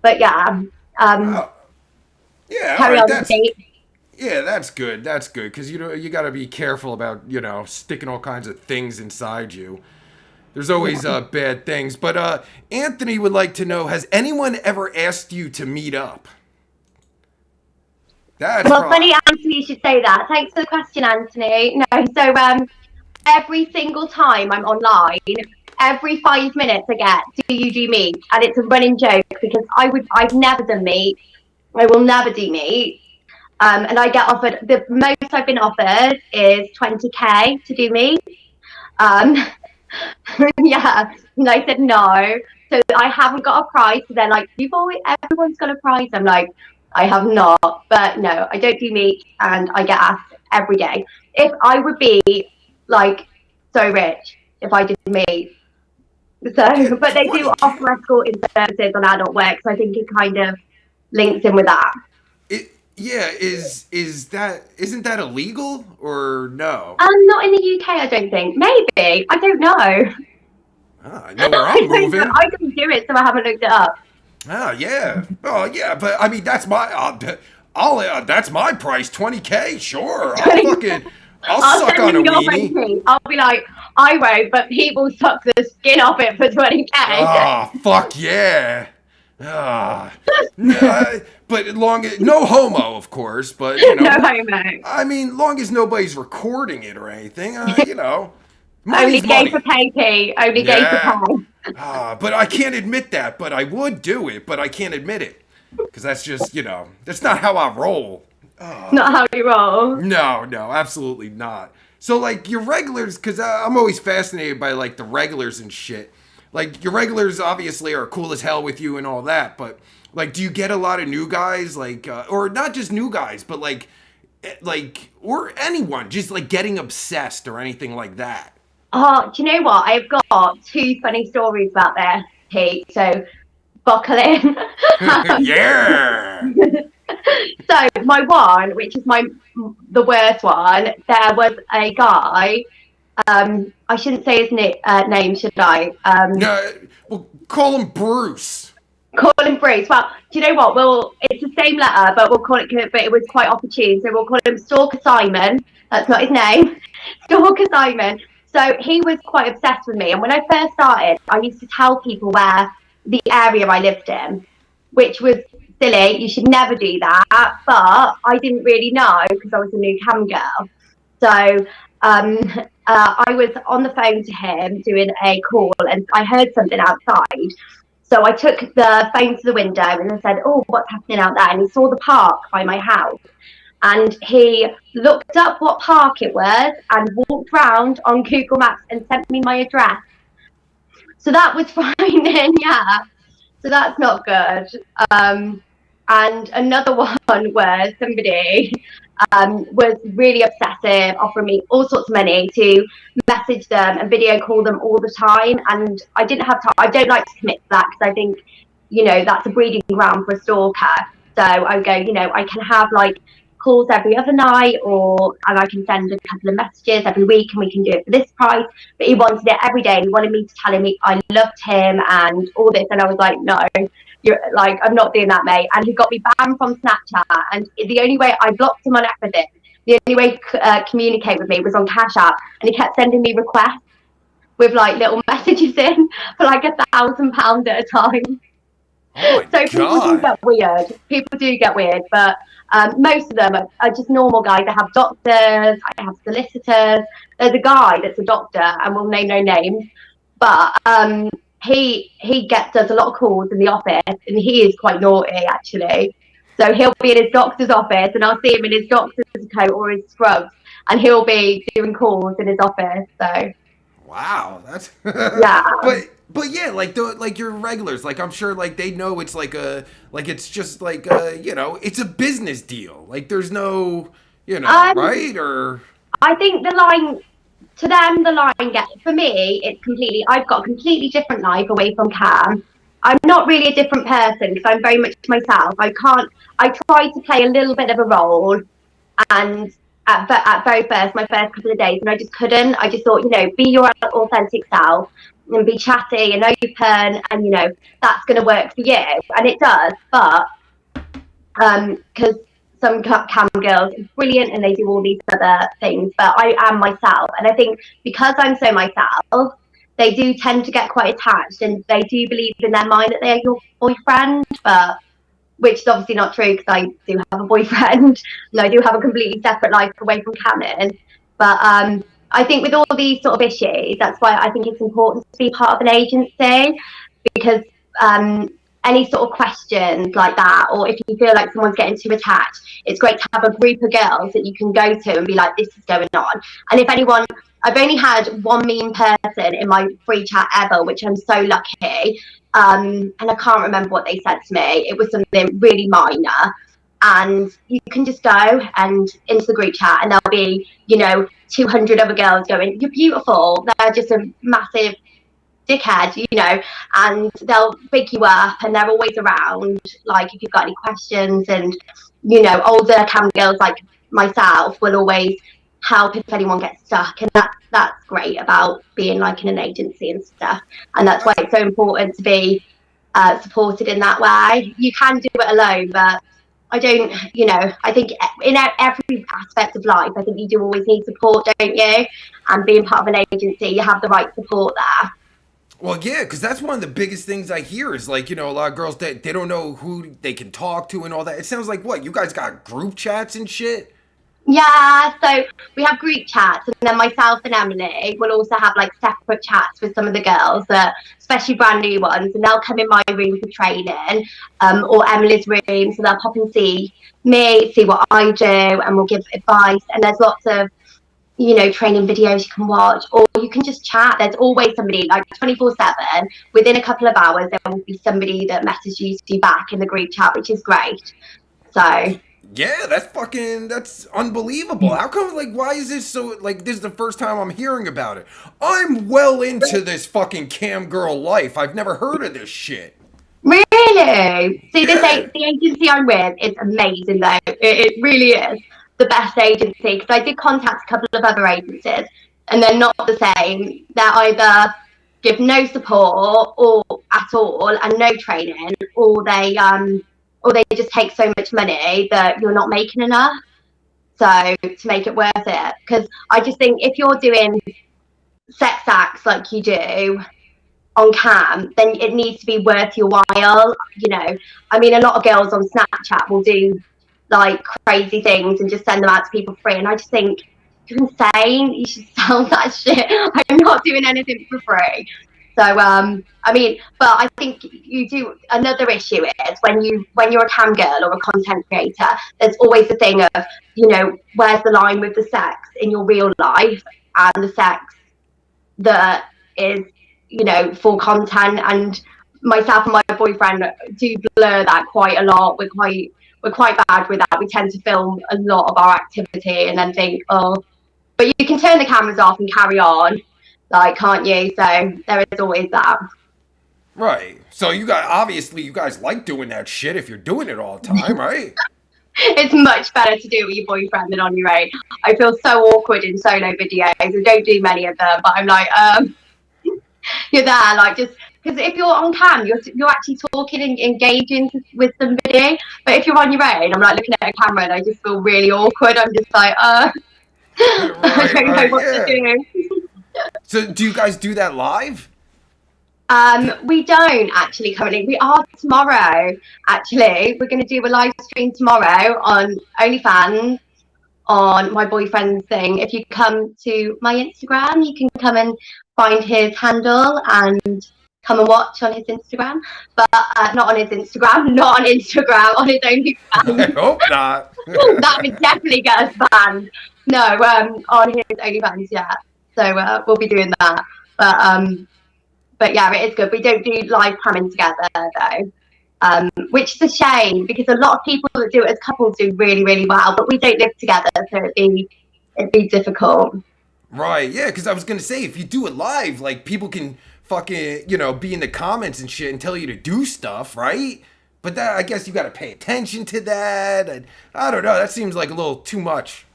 Speaker 2: but yeah,
Speaker 1: Oh, yeah, all
Speaker 2: carry
Speaker 1: right.
Speaker 2: on the date.
Speaker 1: Yeah, that's good. That's good because you got to be careful about sticking all kinds of things inside you. There's always
Speaker 2: Yeah.
Speaker 1: bad things. But Anthony would like to know: has anyone ever asked you to meet up? That's
Speaker 2: Well,
Speaker 1: probably
Speaker 2: funny, Anthony, you should say that. Thanks for the question, Anthony. No, so every single time I'm online, every 5 minutes I get, do you do meet? And it's a running joke because I've never done meet. I will never do meet. And I get offered, the most I've been offered is 20K to do meet. Um, yeah, and I said no. So I haven't got a prize. So they're like, everyone's got a prize. I'm like, I have not. But no, I don't do meat, and I get asked every day. If I would be like so rich if I did meat. So, but they do
Speaker 1: 20K.
Speaker 2: offer escorting services on adult work, so I think it kind of links in with that.
Speaker 1: Yeah, isn't that illegal or no?
Speaker 2: Not in the UK, I don't think. Maybe, I don't know.
Speaker 1: I know where I'm moving.
Speaker 2: I didn't do it, so I haven't looked it up.
Speaker 1: Oh yeah. Oh yeah. But I mean, that's my price. 20K. Sure. I'll
Speaker 2: I'll
Speaker 1: suck
Speaker 2: send
Speaker 1: on a
Speaker 2: them your
Speaker 1: weenie.
Speaker 2: money. I'll be like, I won't, but people suck the skin off it for 20K.
Speaker 1: Ah, fuck yeah. Ah, no, but no homo, of course. But
Speaker 2: No homo.
Speaker 1: I mean, long as nobody's recording it or anything,
Speaker 2: Only
Speaker 1: Money's
Speaker 2: gay for
Speaker 1: money.
Speaker 2: pay, Pete. Only gay for
Speaker 1: Yeah.
Speaker 2: pay.
Speaker 1: But I can't admit that. But I would do it. But I can't admit it. Because that's just, that's not how I roll.
Speaker 2: Not how you roll.
Speaker 1: No, no, absolutely not. So, like, your regulars, because I'm always fascinated by, like, the regulars and shit. Like, your regulars obviously are cool as hell with you and all that. But, like, do you get a lot of new guys? Like, or not just new guys, but, or anyone just, like, getting obsessed or anything like that?
Speaker 2: Oh, do you know what? I've got two funny stories about this, Pete. So buckle in.
Speaker 1: Yeah.
Speaker 2: So my one, which is the worst one, there was a guy. I shouldn't say his name, should I?
Speaker 1: No, well, call him Bruce.
Speaker 2: Call him Bruce. Well, do you know what? It's the same letter, but we'll call it. But it was quite opportune, so we'll call him Stalker Simon. That's not his name. Stalker Simon. So he was quite obsessed with me, and when I first started, I used to tell people where the area I lived in, which was silly. You should never do that, but I didn't really know because I was a new cam girl. So I was on the phone to him doing a call, and I heard something outside. So I took the phone to the window and I said, "Oh, what's happening out there?" And he saw the park by my house. And he looked up what park it was and walked round on Google Maps and sent me my address. So that was frightening, yeah. So that's not good. And another one was somebody was really obsessive, offering me all sorts of money to message them and video call them all the time. And I didn't have time. I don't like to commit to that because I think, that's a breeding ground for a stalker. So I go, I can have like calls every other night, and I can send a couple of messages every week, and we can do it for this price. But he wanted it every day, and he wanted me to tell him I loved him and all this, and I was like, no, you're like, I'm not doing that, mate. And he got me banned from Snapchat, and the only way I blocked him on everything, the only way to communicate with me was on Cash App, and he kept sending me requests with like little messages in for like £1,000 at a time.
Speaker 1: Oh my
Speaker 2: So people do
Speaker 1: god.
Speaker 2: get weird. People do get weird, but most of them are just normal guys. I have doctors, I have solicitors. There's a guy that's a doctor, and we'll name no names, but he does a lot of calls in the office, and he is quite naughty actually. So he'll be in his doctor's office, and I'll see him in his doctor's coat or his scrubs, and he'll be doing calls in his office. So
Speaker 1: Wow, that's
Speaker 2: yeah.
Speaker 1: but yeah, like like your regulars, like I'm sure like they know it's like it's just like it's a business deal. Like there's no, right? Or
Speaker 2: I think the line to them, the line gets for me. It's completely. I've got a completely different life away from Cam. I'm not really a different person because I'm very much myself. I can't. I try to play a little bit of a role, and at very first, my first couple of days, and I just couldn't. I just thought, be your authentic self and be chatty and open, and that's going to work for you, and it does. But because some cam girls are brilliant and they do all these other things, but I am myself, and I think because I'm so myself, they do tend to get quite attached, and they do believe in their mind that they are your boyfriend, but which is obviously not true because I do have a boyfriend and I do have a completely separate life away from Cameron. But I think with all these sort of issues, that's why I think it's important to be part of an agency, because any sort of questions like that, or if you feel like someone's getting too attached, it's great to have a group of girls that you can go to and be like, this is going on. And if anyone, I've only had one mean person in my free chat ever, which I'm so lucky. And I can't remember what they said to me. It was something really minor. And you can just go and into the group chat, and there'll be, 200 other girls going, you're beautiful. They're just a massive dickhead, and they'll pick you up, and they're always around, like, if you've got any questions. And, older cam girls like myself will always help if anyone gets stuck. And that's great about being like in an agency and stuff. And that's why it's so important to be supported in that way. You can do it alone, but I don't, I think in every aspect of life, I think you do always need support, don't you? And being part of an agency, you have the right support there.
Speaker 1: well, yeah, because that's one of the biggest things I hear is like a lot of girls that they don't know who they can talk to and all that. It sounds like what you guys got group chats and shit.
Speaker 2: Yeah, so we have group chats, and then myself and Emily will also have like separate chats with some of the girls, especially brand new ones, and they'll come in my room for training, or Emily's room, so they'll pop and see me, see what I do, and we'll give advice. And there's lots of training videos you can watch, or you can just chat. There's always somebody like 24/7. Within a couple of hours, there will be somebody that messages you back in the group chat, which is great. So.
Speaker 1: Yeah, that's unbelievable. How come, like, why is this so, like, this is the first time I'm hearing about it? I'm well into this fucking cam girl life. I've never heard of this shit.
Speaker 2: Really? See,
Speaker 1: Yeah.
Speaker 2: the agency I'm with, it's amazing though. It really is the best agency, because I did contact a couple of other agencies and they're not the same. They're either give no support or at all and no training, or they just take so much money that you're not making enough. So to make it worth it, because I just think if you're doing sex acts like you do on cam, then it needs to be worth your while. I mean, a lot of girls on Snapchat will do like crazy things and just send them out to people free. And I just think, you're insane. You should sell that shit. I'm not doing anything for free. So, I mean, but I think you do. Another issue is when you're a cam girl or a content creator, there's always the thing of, where's the line with the sex in your real life and the sex that is, for content. And myself and my boyfriend do blur that quite a lot. We're quite bad with that. We tend to film a lot of our activity and then think, oh, but you can turn the cameras off and carry on, like, can't you? So there is always that.
Speaker 1: Right. So you guys like doing that shit if you're doing it all the time, right?
Speaker 2: It's much better to do it with your boyfriend than on your own. I feel so awkward in solo videos. I don't do many of them, but I'm like, you're there, like, just because if you're on cam, you're actually talking and engaging with somebody. But if you're on your own, I'm like looking at a camera and I just feel really awkward. I'm just like, I
Speaker 1: Right,
Speaker 2: don't know
Speaker 1: right,
Speaker 2: what to
Speaker 1: yeah.
Speaker 2: do.
Speaker 1: So do you guys do that live?
Speaker 2: We don't actually currently. We are tomorrow. Actually, we're going to do a live stream tomorrow on OnlyFans on my boyfriend's thing. If you come to my Instagram, you can come and find his handle and come and watch on his Instagram. But not on his Instagram, not on Instagram, on his
Speaker 1: I
Speaker 2: OnlyFans.
Speaker 1: hope not.
Speaker 2: That would definitely get us banned. No, on his OnlyFans, yeah. So we'll be doing that. But yeah, it is good. We don't do live cramming together though, which is a shame because a lot of people that do it as couples do really, really well. But we don't live together, so it'd be difficult.
Speaker 1: Right, yeah, because I was gonna say if you do it live, like people can fucking be in the comments and shit and tell you to do stuff, right? But that I guess you got to pay attention to that. And I don't know. That seems like a little too much.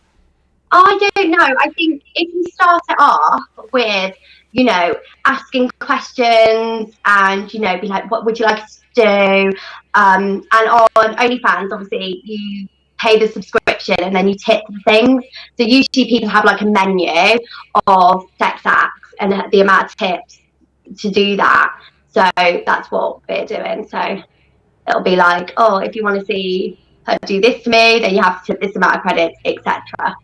Speaker 2: I don't know. I think if you start it off with, asking questions and, be like, what would you like us to do? And on OnlyFans, obviously, you pay the subscription and then you tip the things. So usually people have like a menu of sex acts and the amount of tips to do that. So that's what we're doing. So it'll be like, oh, if you want to see her do this to me, then you have to tip this amount of credits, etc.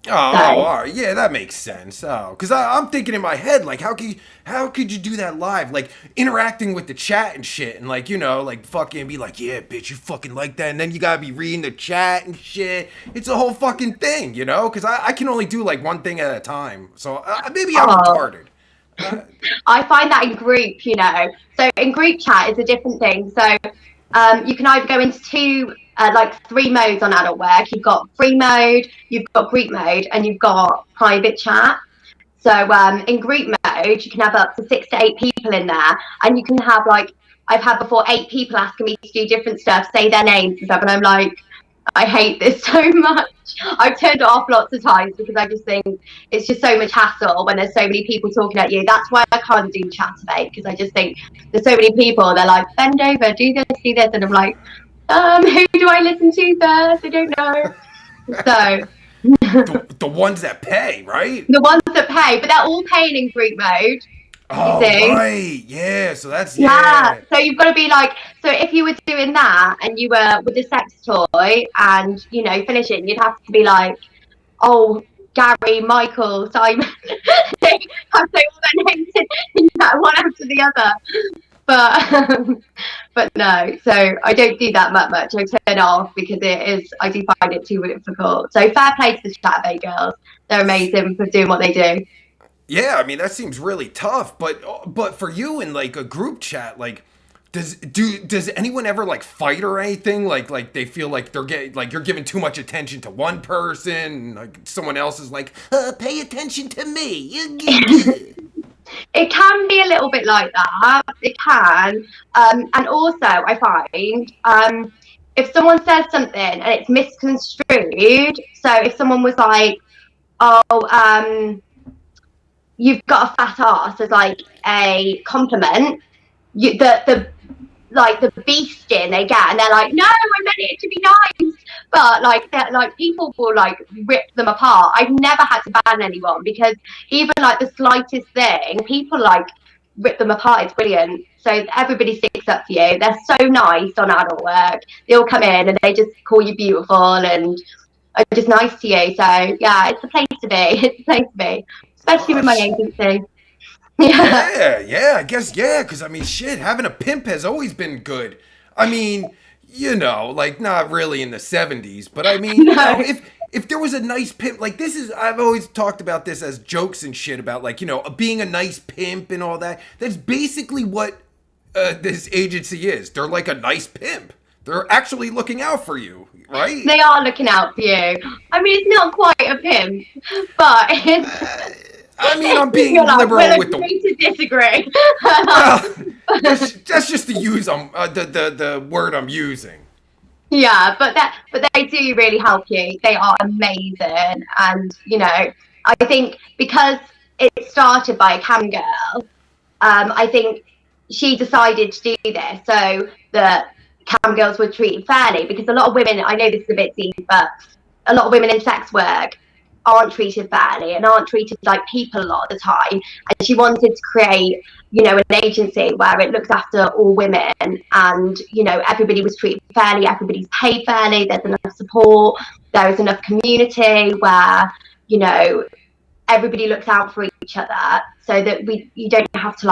Speaker 1: Oh, oh,
Speaker 2: So,
Speaker 1: all right, yeah, that makes sense. Oh, because I'm thinking in my head, like, how could you do that live, like interacting with the chat and shit, and like like fucking be like, yeah, bitch, you fucking like that, and then you gotta be reading the chat and shit. It's a whole fucking thing, because I can only do like one thing at a time. So maybe I'm
Speaker 2: oh,
Speaker 1: retarded. Uh,
Speaker 2: I find that in group, So in group chat is a different thing. So you can either go into like three modes on adult work. You've got free mode, you've got group mode, and you've got private chat. So in group mode, you can have up to 6 to 8 people in there, and you can have like I've had before 8 people asking me to do different stuff, say their names and stuff, and I'm like, I hate this so much. I've turned it off lots of times because I just think it's just so much hassle when there's so many people talking at you. That's why I can't do Chatterbait, because I just think there's so many people. They're like, bend over, do this, and I'm like, who do I listen to first? I don't know. So
Speaker 1: the ones that pay, right?
Speaker 2: the ones that pay, but they're all paying in group mode. You
Speaker 1: Oh,
Speaker 2: see?
Speaker 1: right, yeah. So that's
Speaker 2: Yeah.
Speaker 1: yeah.
Speaker 2: So you've got to be like, so if you were doing that and you were with a sex toy and finishing, you'd have to be like, oh, Gary, Michael, Simon. They have so all their names in that one after the other. But no, so I don't do that much. I turn off because I do find it too difficult. So fair play to the Chatterbait girls. They're amazing for doing what they do.
Speaker 1: Yeah, I mean that seems really tough, but for you in like a group chat, like does anyone ever like fight or anything? Like they feel like they're getting like you're giving too much attention to one person, and, like someone else is like, pay attention to me.
Speaker 2: It can be a little bit like that. It can. And also, I find if someone says something and it's misconstrued, so if someone was like, oh, you've got a fat ass as like a compliment, the like the beasting they get, and they're like, no, I meant it to be nice, but like people will like rip them apart. I've never had to ban anyone because even like the slightest thing, people like rip them apart. It's brilliant. So everybody sticks up for you. They're so nice on adult work. They all come in and they just call you beautiful and are just nice to you. So yeah, it's the place to be. It's the place to be, especially with my
Speaker 1: Gosh.
Speaker 2: agency. Yeah.
Speaker 1: Yeah, I guess, yeah, because I mean, shit, having a pimp has always been good. I mean, like not really in the 70s, but I mean,
Speaker 2: No.
Speaker 1: if there was a nice pimp, like this is, I've always talked about this as jokes and shit about like, being a nice pimp and all that. That's basically what this agency is. They're like a nice pimp. They're actually looking out for you, right?
Speaker 2: They are looking out for you. I mean, it's not quite a pimp, but
Speaker 1: I mean, I'm
Speaker 2: you're
Speaker 1: being
Speaker 2: like,
Speaker 1: liberal
Speaker 2: we'll
Speaker 1: with the.
Speaker 2: agree to disagree.
Speaker 1: Well, that's just the use the word I'm using.
Speaker 2: Yeah, but they do really help you. They are amazing, and I think because it started by a cam girl, I think she decided to do this so that cam girls were treated fairly. Because a lot of women, I know this is a bit deep, but a lot of women in sex work aren't treated fairly and aren't treated like people a lot of the time. And she wanted to create, an agency where it looks after all women and, everybody was treated fairly, everybody's paid fairly, there's enough support, there is enough community where, everybody looks out for each other so that you don't have to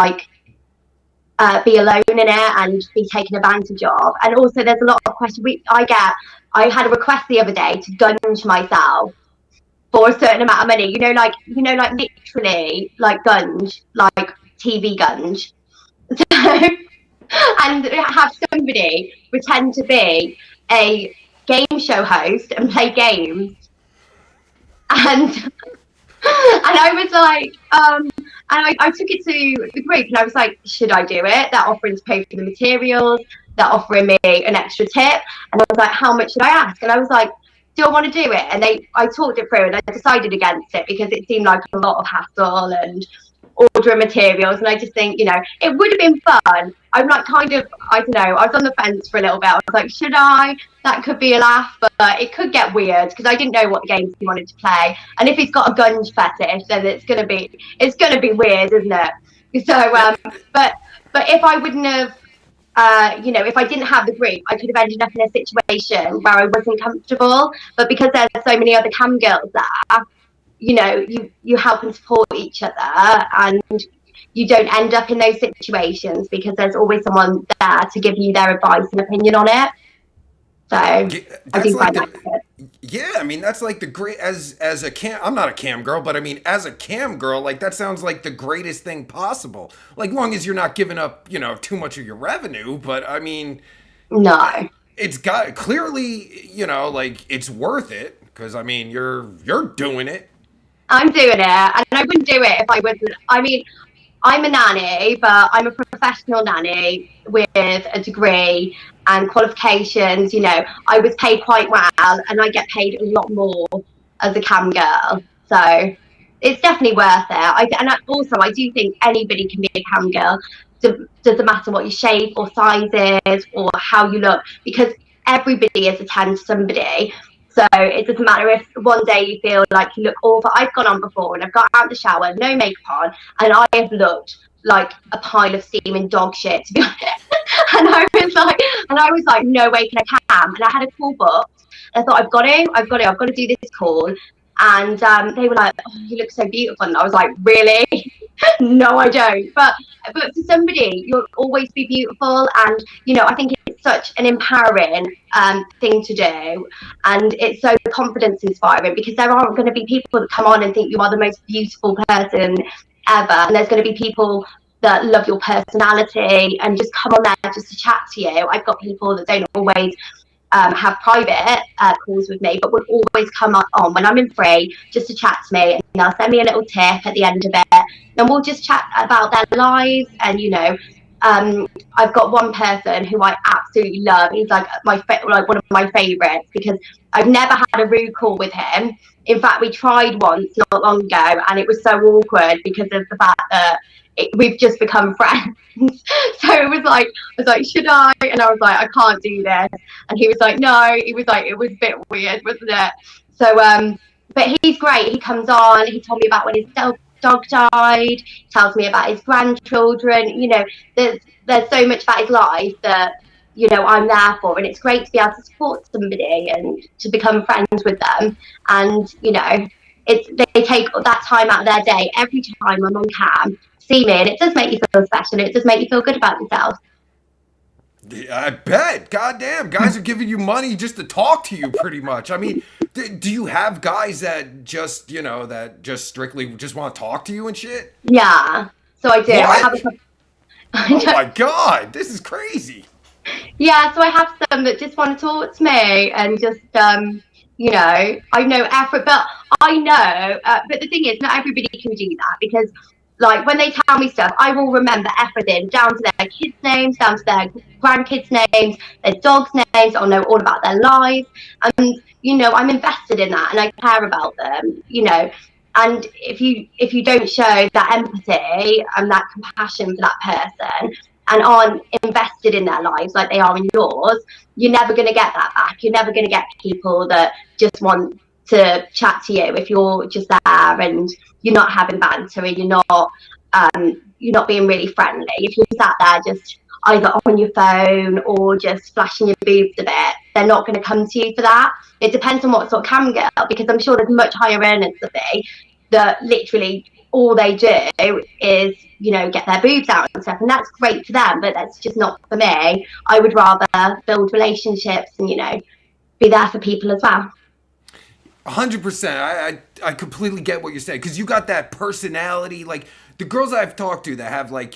Speaker 2: be alone in it and be taken advantage of. And also there's a lot of questions I had a request the other day to gunge myself for a certain amount of money, like literally like gunge, like TV gunge. So, and have somebody pretend to be a game show host and play games. And I was like, and I took it to the group and I was like, should I do it? They're offering to pay for the materials, they're offering me an extra tip. And I was like, how much should I ask? And I was like, do I want to do it? And I talked it through and I decided against it because it seemed like a lot of hassle and ordering materials. And I just think, it would have been fun. I'm like kind of, I don't know, I was on the fence for a little bit. I was like, should I? That could be a laugh, but it could get weird because I didn't know what games he wanted to play. And if he's got a gunge fetish, then it's gonna be weird, isn't it? So, but if I wouldn't have, if I didn't have the group, I could have ended up in a situation where I wasn't comfortable. But because there's so many other cam girls there, you help and support each other, and you don't end up in those situations because there's always someone there to give you their advice and opinion on it. So
Speaker 1: Yeah,
Speaker 2: I
Speaker 1: that's
Speaker 2: do
Speaker 1: like
Speaker 2: find that
Speaker 1: the.
Speaker 2: good.
Speaker 1: Yeah, I mean that's like the great as a cam. I'm not a cam girl, but I mean as a cam girl, like that sounds like the greatest thing possible. Like long as you're not giving up, too much of your revenue. But I mean,
Speaker 2: No,
Speaker 1: it's got clearly, like it's worth it because I mean you're doing it.
Speaker 2: I'm doing it, and I wouldn't do it if I wasn't. I mean, I'm a nanny, but I'm a professional nanny with a degree and qualifications. I was paid quite well, and I get paid a lot more as a cam girl. So it's definitely worth it. I do think anybody can be a cam girl. Doesn't matter what your shape or size is or how you look, because everybody is a 10 to somebody. So it doesn't matter if one day you feel like you look awful. I've gone on before and I've got out of the shower, no makeup on, and I have looked like a pile of steaming dog shit, to be honest. and I was like, no way can I cam. And I had a call booked. And I thought, I've got to do this call. and they were like, "Oh, you look so beautiful," and I was like, "Really?" No, I don't. But for somebody, you'll always be beautiful, and I think it's such an empowering thing to do, and it's so confidence inspiring, because there aren't going to be people that come on and think you are the most beautiful person ever, and there's going to be people that love your personality and just come on there just to chat to you. I've got people that don't always have private calls with me, but would always come on when I'm in free just to chat to me, and they'll send me a little tip at the end of it, and we'll just chat about their lives. And I've got one person who I absolutely love. He's like like one of my favourites, because I've never had a rude call with him. In fact, we tried once not long ago, and it was so awkward because of the fact that we've just become friends. So it was like, I was like, should I? And I was like, I can't do this. And he was like, no. He was like, it was a bit weird, wasn't it? So, but he's great. He comes on. He told me about when his dog died. He tells me about his grandchildren. There's so much about his life that I'm there for, and it's great to be able to support somebody and to become friends with them. And they take that time out of their day every time I'm on cam, see me, and it does make you feel special. It does make you feel good about yourself.
Speaker 1: Yeah, I bet. Goddamn, guys are giving you money just to talk to you, pretty much. I mean, do you have guys that just, that just strictly just want to talk to you and shit?
Speaker 2: Yeah, so I do. I have
Speaker 1: What?
Speaker 2: a couple.
Speaker 1: Oh my god, this is crazy.
Speaker 2: Yeah, so I have some that just want to talk to me, and just I know effort, but I know, but the thing is, not everybody can do that, because like when they tell me stuff, I will remember everything down to their kids' names, down to their grandkids' names, their dogs' names. I'll know all about their lives, and I'm invested in that, and I care about them. And if you don't show that empathy and that compassion for that person, and aren't invested in their lives like they are in yours, you're never going to get that back. You're never going to get people that just want to chat to you if you're just there and you're not having banter, and you're not being really friendly. If you're sat there just either on your phone or just flashing your boobs a bit, they're not going to come to you for that. It depends on what sort of cam girl, because I'm sure there's much higher earners than me that literally all they do is get their boobs out and stuff, and that's great for them, but that's just not for me. I would rather build relationships and be there for people as well.
Speaker 1: 100%. I completely get what you're saying, because you got that personality, like the girls I've talked to that have like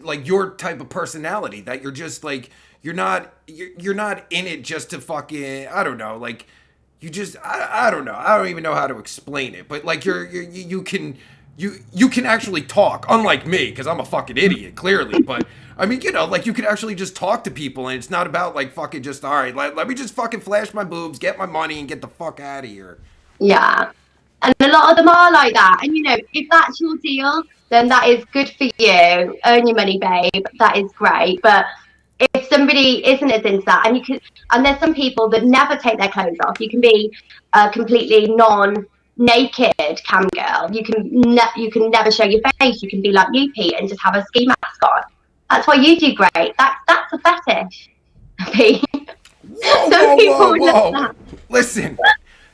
Speaker 1: like your type of personality, that you're just like you're not in it just to fucking, I don't know, like I don't know, I don't even know how to explain it, but like you can actually talk, unlike me, because I'm a fucking idiot, clearly. But I mean, like you can actually just talk to people, and it's not about like fucking just, all right, let me just fucking flash my boobs, get my money, and get the fuck out of here.
Speaker 2: Yeah, and a lot of them are like that. And if that's your deal, then that is good for you. Earn your money, babe. That is great. But if somebody isn't as into that, and there's some people that never take their clothes off. You can be completely naked cam girl. You can never show your face. You can be like you, Pete, and just have a ski mask on. That's why you do great. That's a fetish, Pete.
Speaker 1: Whoa,
Speaker 2: Some
Speaker 1: whoa,
Speaker 2: people
Speaker 1: whoa,
Speaker 2: love
Speaker 1: whoa!
Speaker 2: that.
Speaker 1: Listen,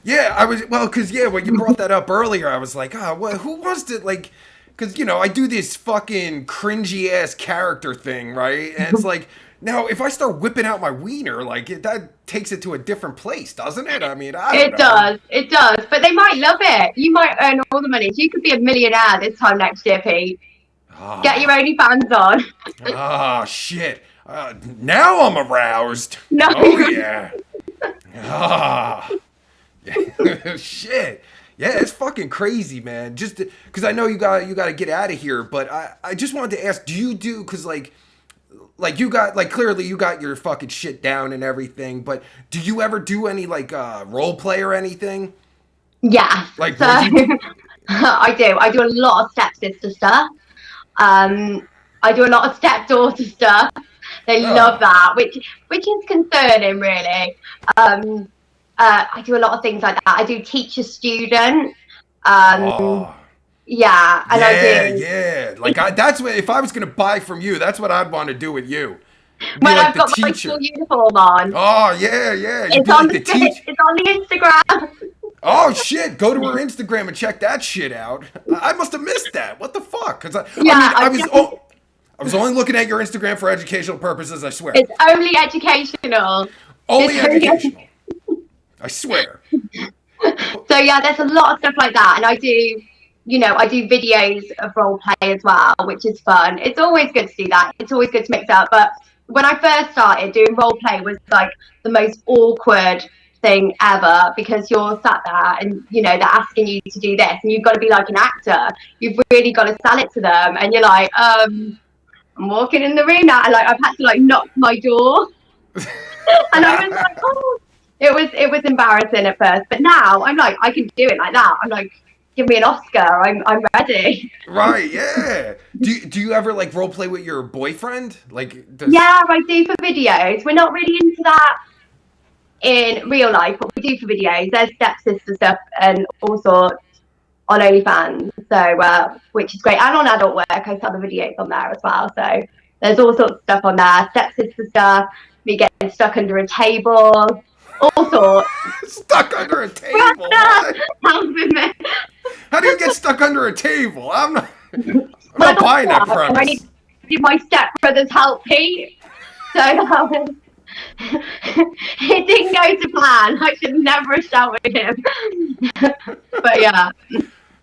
Speaker 1: yeah, I was, well, because yeah, when you brought that up earlier, I was like, well, who wants to, like, because I do this fucking cringy ass character thing, right? And it's like, now if I start whipping out my wiener, like that takes it to a different place, doesn't it? I mean, I don't
Speaker 2: It
Speaker 1: know.
Speaker 2: does, it does. But they might love it. You might earn all the money. You could be a millionaire this time next year, Pete. Get your
Speaker 1: Ah,
Speaker 2: OnlyFans on.
Speaker 1: shit. Now I'm aroused.
Speaker 2: No.
Speaker 1: Oh yeah. Ah. Shit. Yeah, it's fucking crazy, man. Just because I know you got to get out of here, but I just wanted to ask, do you do, because like you got, like, clearly you got your fucking shit down and everything, but do you ever do any like role play or anything?
Speaker 2: Yeah.
Speaker 1: Like
Speaker 2: So
Speaker 1: would you?
Speaker 2: I do. I do a lot of stepsister stuff. I do a lot of stepdaughter stuff. They love
Speaker 1: Oh,
Speaker 2: that, which is concerning, really. Um, I do a lot of things like that. I do teacher student. Um,
Speaker 1: oh,
Speaker 2: yeah, and I
Speaker 1: yeah,
Speaker 2: do.
Speaker 1: yeah. Like that's what, if I was gonna buy from you, that's what I'd want to do with you. Be
Speaker 2: When
Speaker 1: like
Speaker 2: I've
Speaker 1: the
Speaker 2: got my school
Speaker 1: teacher.
Speaker 2: uniform on,
Speaker 1: Oh yeah, yeah. You'd
Speaker 2: it's
Speaker 1: be
Speaker 2: on
Speaker 1: like
Speaker 2: the
Speaker 1: the teacher.
Speaker 2: it's on the Instagram.
Speaker 1: Oh shit! Go to her Instagram and check that shit out. I must have missed that. What the fuck? Because I
Speaker 2: Yeah,
Speaker 1: mean,
Speaker 2: I definitely,
Speaker 1: I was only looking at your Instagram for educational purposes. I swear.
Speaker 2: it's only educational.
Speaker 1: Only
Speaker 2: It's only
Speaker 1: educational. I swear.
Speaker 2: So yeah, there's a lot of stuff like that, and I do videos of role play as well, which is fun. It's always good to do that. It's always good to mix up. But when I first started doing role play, was like the most awkward thing ever because you're sat there and they're asking you to do this, and you've got to be like an actor. You've really got to sell it to them, and you're like, I'm walking in the room now, and like I've had to like knock my door, and I was like, oh. It was embarrassing at first, but now I'm like I can do it like that. I'm like, give me an Oscar. I'm ready.
Speaker 1: Right? Yeah. Do you ever like role play with your boyfriend? Like,
Speaker 2: Yeah, I do for videos. We're not really into that in real life, but we do for videos. There's stepsister stuff and all sorts on OnlyFans, so which is great. And on Adult Work, I sell the videos on there as well. So there's all sorts of stuff on there. Stepsister stuff. Me getting stuck under a table. All sorts.
Speaker 1: Stuck under a table. What? How do you get stuck under a table? I'm not buying that premise.
Speaker 2: I need my stepbrother's help, Pete. So that was, it didn't go to plan. I should never have shouted him. But yeah.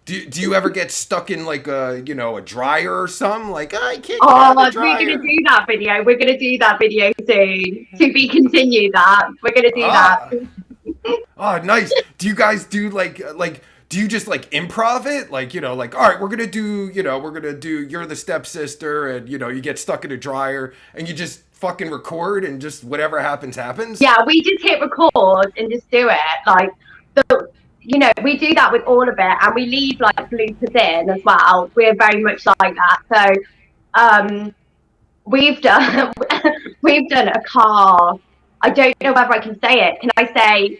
Speaker 1: Do you ever get stuck in like a dryer or something? Like I can't.
Speaker 2: Oh, we're gonna do that video. We're gonna do that video soon. To be continued. That we're gonna do that.
Speaker 1: Oh, nice. Do you guys do like? Do you just like improv it? Like like all right, we're gonna do you're the stepsister, and you get stuck in a dryer, and you just fucking record, and just whatever happens happens.
Speaker 2: Yeah, we just hit record and just do it. Like we do that with all of it, and we leave like bloopers in as well. We're very much like that. So we've done a car. I don't know whether I can say it. Can I say?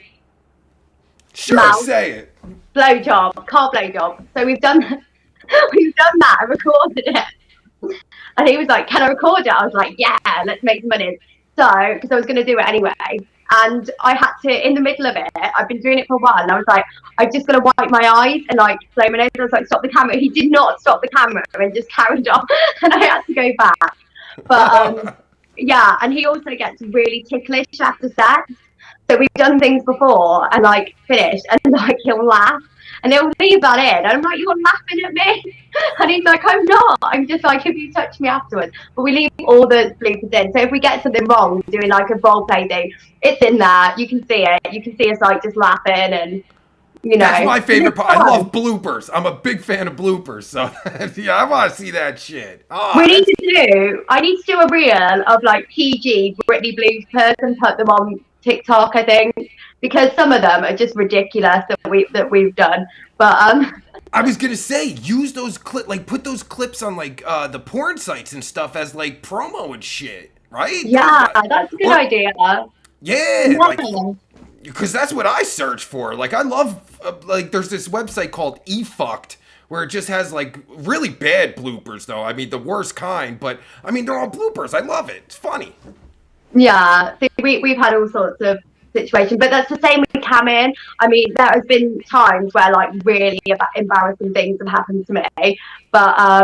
Speaker 1: Sure,
Speaker 2: mouth,
Speaker 1: say it.
Speaker 2: Blowjob, car blowjob. So we've done that and recorded it. And he was like, "Can I record it?" I was like, "Yeah, let's make some money." So because I was going to do it anyway. And I had to, in the middle of it, I've been doing it for a while, and I was like, I'm just going to wipe my eyes and like blow my nose. I was like, stop the camera. He did not stop the camera and just carried on, and I had to go back. But yeah, and he also gets really ticklish after sex. So we've done things before and like finished, and like he'll laugh and he'll leave that in. And I'm like, you're laughing at me? And he's like, I'm not. I'm just like, if you touch me afterwards. But we leave all the bloopers in. So if we get something wrong doing like a role play thing, it's in there. You can see it. You can see us like just laughing and
Speaker 1: That's my favorite part. I love bloopers. I'm a big fan of bloopers. So yeah, I want to see that shit. Oh,
Speaker 2: I need to do a reel of like PG Britney bloopers and put them on TikTok, I think, because some of them are just ridiculous that we've done. But
Speaker 1: I was gonna say, use those put those clips on like the porn sites and stuff as like promo and shit, right?
Speaker 2: Yeah, that's a good idea.
Speaker 1: Yeah, like because that's what I search for. Like I love like there's this website called eFucked where it just has like really bad bloopers though. I mean the worst kind, but I mean they're all bloopers. I love it. It's funny.
Speaker 2: Yeah, we've had all sorts of situations, but that's the same with camming. I mean, there has been times where like really embarrassing things have happened to me, but I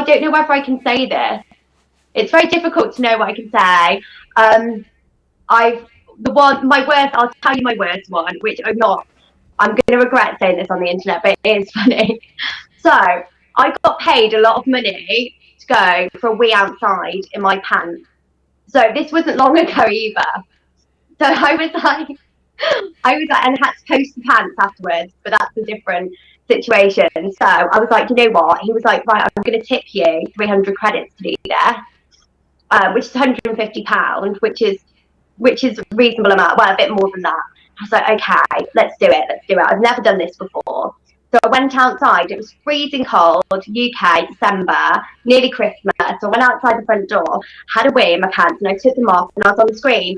Speaker 2: don't know whether I can say this. It's very difficult to know what I can say. I'll tell you my worst one, which I'm going to regret saying this on the internet, but it is funny. So I got paid a lot of money to go for a wee outside in my pants. So this wasn't long ago either. So I was like, and had to post the pants afterwards, but that's a different situation. So I was like, you know what? He was like, right, I'm going to tip you 300 credits to be there, which is £150, which is a reasonable amount. Well, a bit more than that. I was like, okay, let's do it. I've never done this before. So I went outside. It was freezing cold, UK, December, nearly Christmas. So I went outside the front door, had a wee in my pants, and I took them off, and I was on the screen.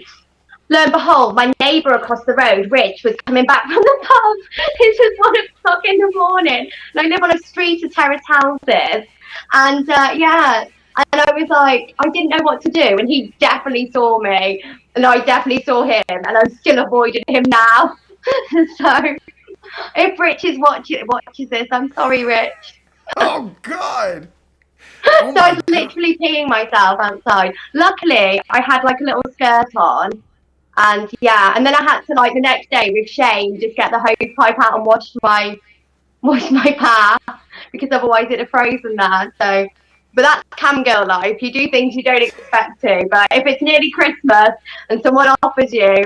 Speaker 2: Lo and behold, my neighbour across the road, Rich, was coming back from the pub. This was 1 o'clock in the morning, and I live on a street of terrace houses. And yeah, and I was like, I didn't know what to do, and he definitely saw me, and I definitely saw him, and I'm still avoiding him now. So if Rich watches this, I'm sorry, Rich.
Speaker 1: Oh God. Oh
Speaker 2: So I
Speaker 1: my
Speaker 2: was
Speaker 1: God.
Speaker 2: literally peeing myself outside. Luckily, I had like a little skirt on, and yeah, and then I had to like the next day with shame just get the hose pipe out and wash my path because otherwise it'd have frozen there. So, but that's cam girl life. You do things you don't expect to. But if it's nearly Christmas and someone offers you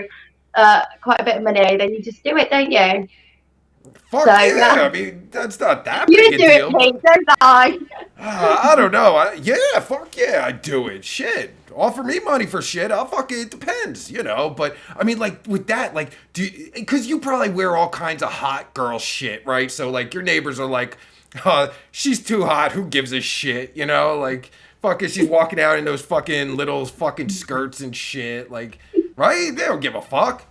Speaker 2: quite a bit of money, then you just do it, don't you? So
Speaker 1: Fuck
Speaker 2: yeah,
Speaker 1: yeah. I mean, that's not that
Speaker 2: you
Speaker 1: big a
Speaker 2: do it,
Speaker 1: deal, but
Speaker 2: Pete. Don't I?
Speaker 1: I don't know. Yeah, fuck yeah, I do it. Shit. Offer me money for shit. I'll fuck it. It depends, you know. But I mean, like with that, like, because you probably wear all kinds of hot girl shit, right? So like your neighbors are like, she's too hot. Who gives a shit, you know? Like, fucking, she's walking out in those fucking little fucking skirts and shit. Like, right? They don't give a fuck.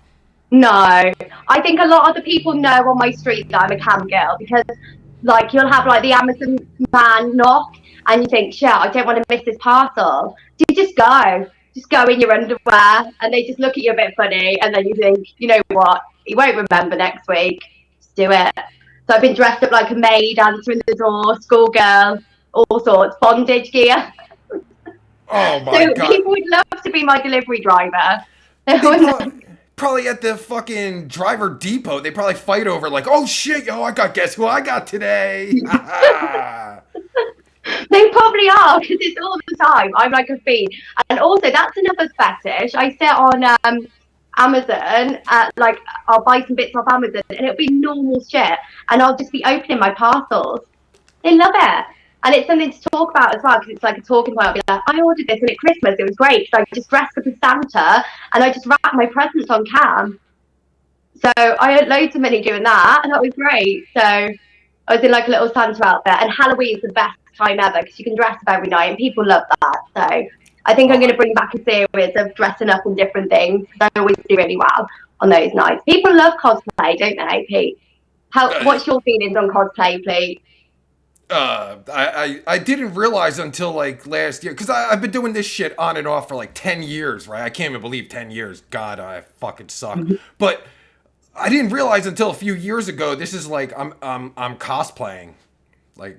Speaker 2: No, I think a lot of the people know on my street that I'm a cam girl because, like, you'll have like the Amazon man knock, and you think, "Shit, I don't want to miss this parcel." So you just go in your underwear, and they just look at you a bit funny, and then you think, you know what? He won't remember next week. Just do it. So I've been dressed up like a maid, answering the door, schoolgirl, all sorts, bondage gear.
Speaker 1: Oh my
Speaker 2: So
Speaker 1: god.
Speaker 2: people would love to be my delivery driver.
Speaker 1: They probably at the fucking driver depot. They probably fight over like, oh shit, yo, I got guess who I got today.
Speaker 2: They probably are because it's all the time. I'm like a fiend, and also that's another fetish. I sit on Amazon, like I'll buy some bits off Amazon, and it'll be normal shit, and I'll just be opening my parcels. They love it, and it's something to talk about as well because it's like a talking point. I'll be like, I ordered this, and at Christmas it was great. So I just dressed up as Santa, and I just wrapped my presents on cam. So I had loads of money doing that, and that was great. So I was in like a little Santa outfit, and Halloween's the best time ever because you can dress up every night, and people love that. So I think I'm
Speaker 1: Oh,
Speaker 2: going to bring back a series of dressing up in different things because I always do really well on those nights. People love cosplay, don't they, Pete?
Speaker 1: uh,
Speaker 2: What's your feelings on cosplay, Pete?
Speaker 1: I didn't realize until like last year because I've been doing this shit on and off for like 10 years, right? I can't even believe 10 years. God, I fucking suck. But I didn't realize until a few years ago. This is like I'm cosplaying, like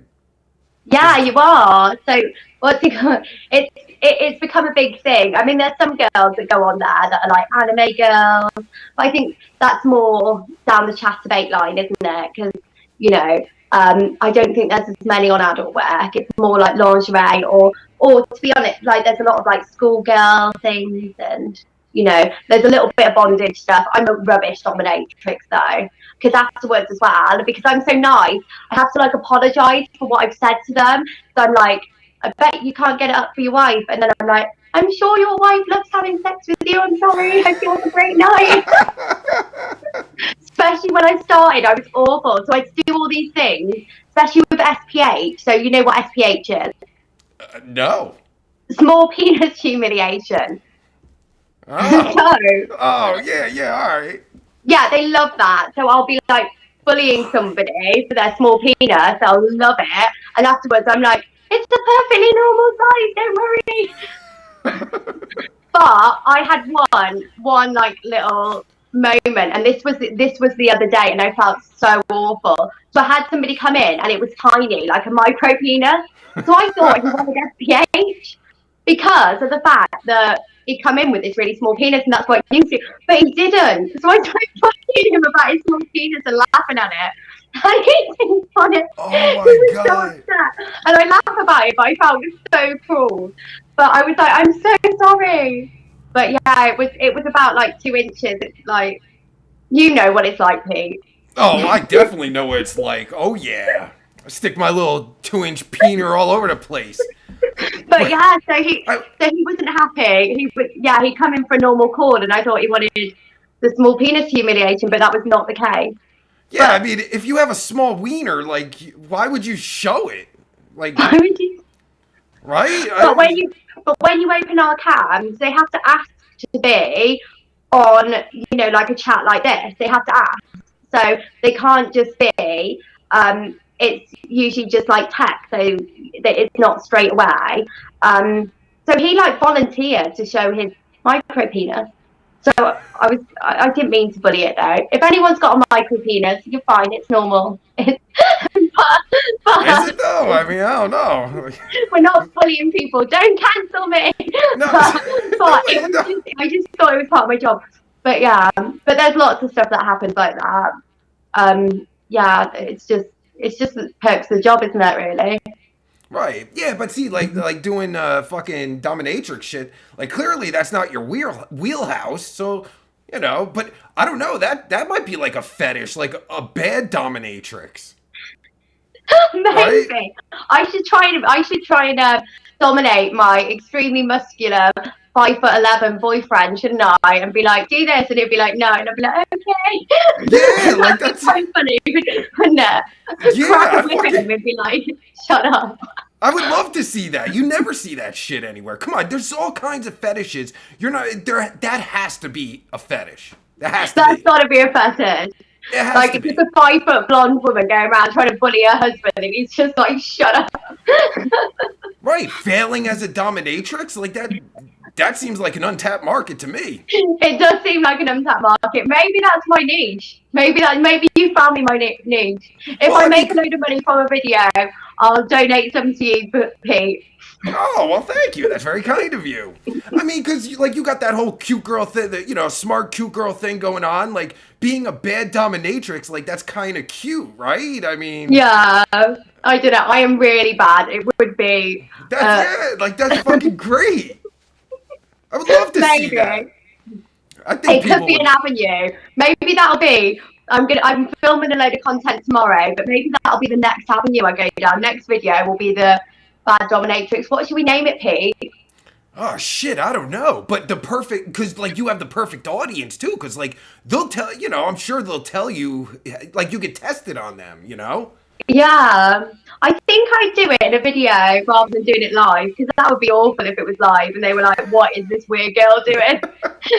Speaker 1: this
Speaker 2: Yeah,
Speaker 1: is
Speaker 2: you are. So what's it called? It's become a big thing. I mean, there's some girls that go on there that are like anime girls, but I think that's more down the chatterbait line, isn't it? Because you know, I don't think there's as many on adult wear. It's more like lingerie, or to be honest, like there's a lot of like schoolgirl things, and you know, there's a little bit of bondage stuff. I'm a rubbish dominatrix though, because afterwards as well, because I'm so nice. I have to like apologize for what I've said to them. So I'm like, I bet you can't get it up for your wife. And then I'm like, I'm sure your wife loves having sex with you. I'm sorry. Hope you have a great night. Especially when I started, I was awful. So I do all these things, especially with SPH. So you know what SPH is?
Speaker 1: no.
Speaker 2: Small penis humiliation.
Speaker 1: Oh,
Speaker 2: So
Speaker 1: oh yeah, yeah, all right.
Speaker 2: yeah, they love that. So I'll be like bullying somebody for their small penis. They'll love it. And afterwards, I'm like, it's a perfectly normal size. Don't worry. But I had one like little moment, and this was the other day, and I felt so awful. So I had somebody come in, and it was tiny, like a micro penis. So I thought he wanted SPH because of the fact that he'd come in with this really small penis, and that's what he used to. But he didn't. So I started talking him about his small penis and laughing at it. And he didn't want it.
Speaker 1: Oh
Speaker 2: He
Speaker 1: my
Speaker 2: was so
Speaker 1: god.
Speaker 2: upset. And I laugh about it, but I felt it was so cruel. But I was like, I'm so sorry. But yeah, it was about like 2 inches. It's like you know what it's like, Pete.
Speaker 1: Oh, I definitely know what it's like. Oh yeah. I stick my little 2-inch peener all over the place.
Speaker 2: But
Speaker 1: But
Speaker 2: yeah, so he
Speaker 1: I,
Speaker 2: so he wasn't happy. He'd come in for a normal cord, and I thought he wanted the small penis humiliation, but that was not the case.
Speaker 1: yeah, I
Speaker 2: But
Speaker 1: mean, if you have a small wiener, like, why would you show it? Like,
Speaker 2: why would you?
Speaker 1: right?
Speaker 2: But when you open our cams, they have to ask to be on like a chat like this. They have to ask, so they can't just be. It's usually just like text, so that it's not straight away. So he like volunteered to show his micro penis. So So I didn't mean to bully it though. If anyone's got a micro penis, you're fine. It's normal.
Speaker 1: Is
Speaker 2: But
Speaker 1: it though? I mean, I don't know.
Speaker 2: we're not bullying people. Don't cancel me.
Speaker 1: No,
Speaker 2: But it was
Speaker 1: no.
Speaker 2: just, I just thought it was part of my job. But yeah, but there's lots of stuff that happens like that. Yeah, it's just the perks of the job, isn't it? Really.
Speaker 1: Right. Yeah, but see, like doing fucking dominatrix shit. Like clearly that's not your wheelhouse. So but I don't know. That might be like a fetish, like a bad dominatrix, right?
Speaker 2: Maybe I should try and dominate my extremely muscular 5'11" boyfriend, shouldn't I? And be like, do this, and he'd be like, no, and I'd be like, okay.
Speaker 1: Yeah, like
Speaker 2: That'd be
Speaker 1: that's
Speaker 2: quite funny, wouldn't it?
Speaker 1: yeah.
Speaker 2: Crack a whip at him and be like, shut up.
Speaker 1: I would love to see that. You never see that shit anywhere. Come on, there's all kinds of fetishes. You're not there. That has to be a fetish. That has to
Speaker 2: That's
Speaker 1: be.
Speaker 2: got to be a fetish.
Speaker 1: It has
Speaker 2: Like
Speaker 1: to
Speaker 2: it's
Speaker 1: be.
Speaker 2: just a 5 foot blonde woman going around trying to bully her husband, and he's just like, shut up.
Speaker 1: Right, failing as a dominatrix like that. That seems like an untapped market to me.
Speaker 2: It does seem like an untapped market. Maybe that's my niche. Maybe you found me my niche. If
Speaker 1: Well,
Speaker 2: I
Speaker 1: I
Speaker 2: make
Speaker 1: mean-
Speaker 2: a load of money from a video, I'll donate some to you, Pete.
Speaker 1: Oh, well, thank you. That's very kind of you. I mean, because you got that whole cute girl thing, smart cute girl thing going on. Like being a bad dominatrix, like that's kind of cute, right? I mean,
Speaker 2: Yeah, I don't know. I am really bad. It would be
Speaker 1: that's it. Like that's fucking great. I would love to see
Speaker 2: maybe.
Speaker 1: that. I think
Speaker 2: It could
Speaker 1: people
Speaker 2: be
Speaker 1: would.
Speaker 2: an avenue. Maybe that'll be. I'm filming a load of content tomorrow, but maybe that'll be the next avenue I go down. Next video will be the bad dominatrix. What should we name it, Pete?
Speaker 1: Oh shit, I don't know. But the perfect, because like you have the perfect audience too, because like they'll tell, I'm sure they'll tell you, like you could test it on them,
Speaker 2: Yeah, I think I'd do it in a video rather than doing it live, because that would be awful if it was live and they were like, what is this weird girl doing?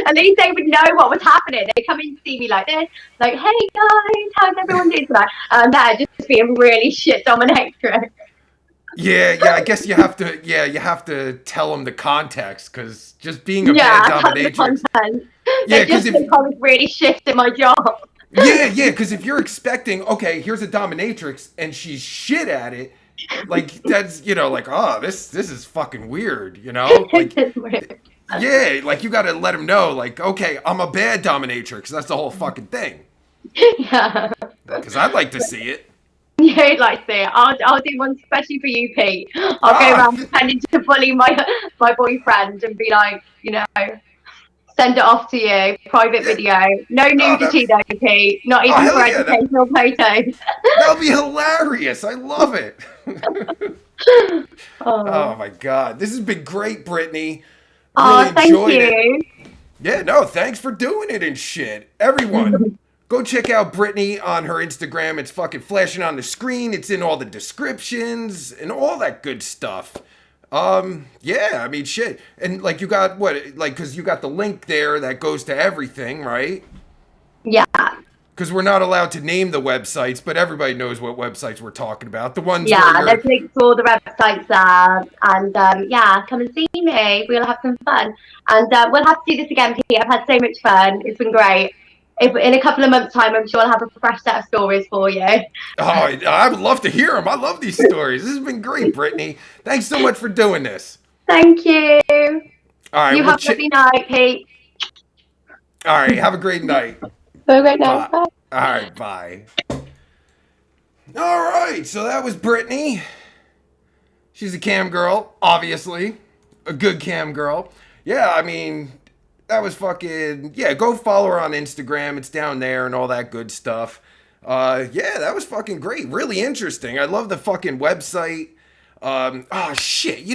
Speaker 2: At least they would know what was happening. They come in to see me like this, like, hey guys, how's everyone doing tonight? And that'd just be a really shit dominatrix.
Speaker 1: Yeah, I guess you have to tell them the context, because just being a
Speaker 2: Yeah,
Speaker 1: bad
Speaker 2: that's the
Speaker 1: dominatrix.
Speaker 2: content.
Speaker 1: Yeah,
Speaker 2: They just
Speaker 1: because
Speaker 2: think I was really shit at my job.
Speaker 1: because if you're expecting, okay, here's a dominatrix and she's shit at it, like that's like, oh, this is fucking weird, like.
Speaker 2: It's weird.
Speaker 1: Yeah, like you gotta let them know, like, okay, I'm a bad dominatrix. That's the whole fucking thing.
Speaker 2: Yeah.
Speaker 1: Because I'd like to see it.
Speaker 2: You'd like to see it. I'll do one especially for you, Pete. I'll go around pretending to bully my boyfriend and be like, send it off to you. Private video. No nudity though, Pete. Not even
Speaker 1: hell
Speaker 2: for
Speaker 1: yeah,
Speaker 2: educational photos.
Speaker 1: That'll be hilarious. I love it. Oh my god, this has been great, Brittany. Really
Speaker 2: Thank
Speaker 1: enjoyed
Speaker 2: you.
Speaker 1: it. Yeah, no, thanks for doing it and shit. Everyone, go check out Brittany on her Instagram. It's fucking flashing on the screen. It's in all the descriptions and all that good stuff. Yeah, I mean, shit. And like you got because you got the link there that goes to everything, right?
Speaker 2: Yeah.
Speaker 1: Because we're not allowed to name the websites, but everybody knows what websites we're talking about. The ones
Speaker 2: Yeah,
Speaker 1: where
Speaker 2: there's links to all the websites there. And yeah, come and see me. We'll have some fun. And we'll have to do this again, Pete. I've had so much fun. It's been great. If in a couple of months' time, I'm sure I'll have a fresh set of stories for you.
Speaker 1: Oh, I would love to hear them. I love these stories. This has been great, Brittany. Thanks so much for doing this.
Speaker 2: Thank you.
Speaker 1: All right,
Speaker 2: You have a lovely night, Pete.
Speaker 1: All right, have a great night.
Speaker 2: Have a great night.
Speaker 1: Bye. All right, bye. All right, so that was Brittany. She's a cam girl, obviously. A good cam girl. Yeah, I mean, that was fucking... Yeah, go follow her on Instagram. It's down there and all that good stuff. Yeah, that was fucking great. Really interesting. I love the fucking website. Oh, shit.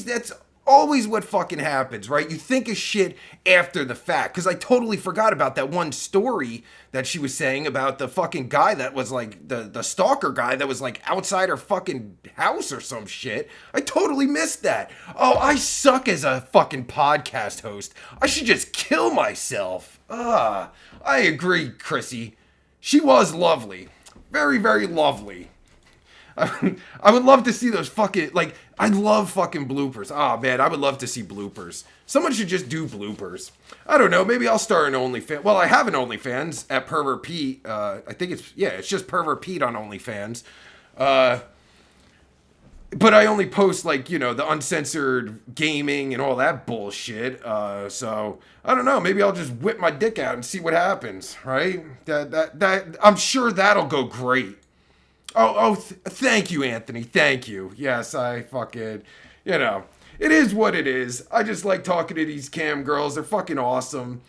Speaker 1: That's always what fucking happens, right? You think of shit after the fact. Because I totally forgot about that one story that she was saying about the fucking guy that was like, the stalker guy that was like outside her fucking house or some shit. I totally missed that. Oh, I suck as a fucking podcast host. I should just kill myself. I agree, Chrissy. She was lovely. Very, very lovely. I would love to see those fucking, like, I love fucking bloopers. Oh man, I would love to see bloopers. Someone should just do bloopers. I don't know, maybe I'll start an OnlyFans. Well, I have an OnlyFans at Pervert Pete. I think it's just Pervert Pete on OnlyFans. But I only post, like, the uncensored gaming and all that bullshit. So I don't know. Maybe I'll just whip my dick out and see what happens. Right? That I'm sure that'll go great. Thank you, Anthony. Thank you. Yes, I fucking, it is what it is. I just like talking to these cam girls. They're fucking awesome.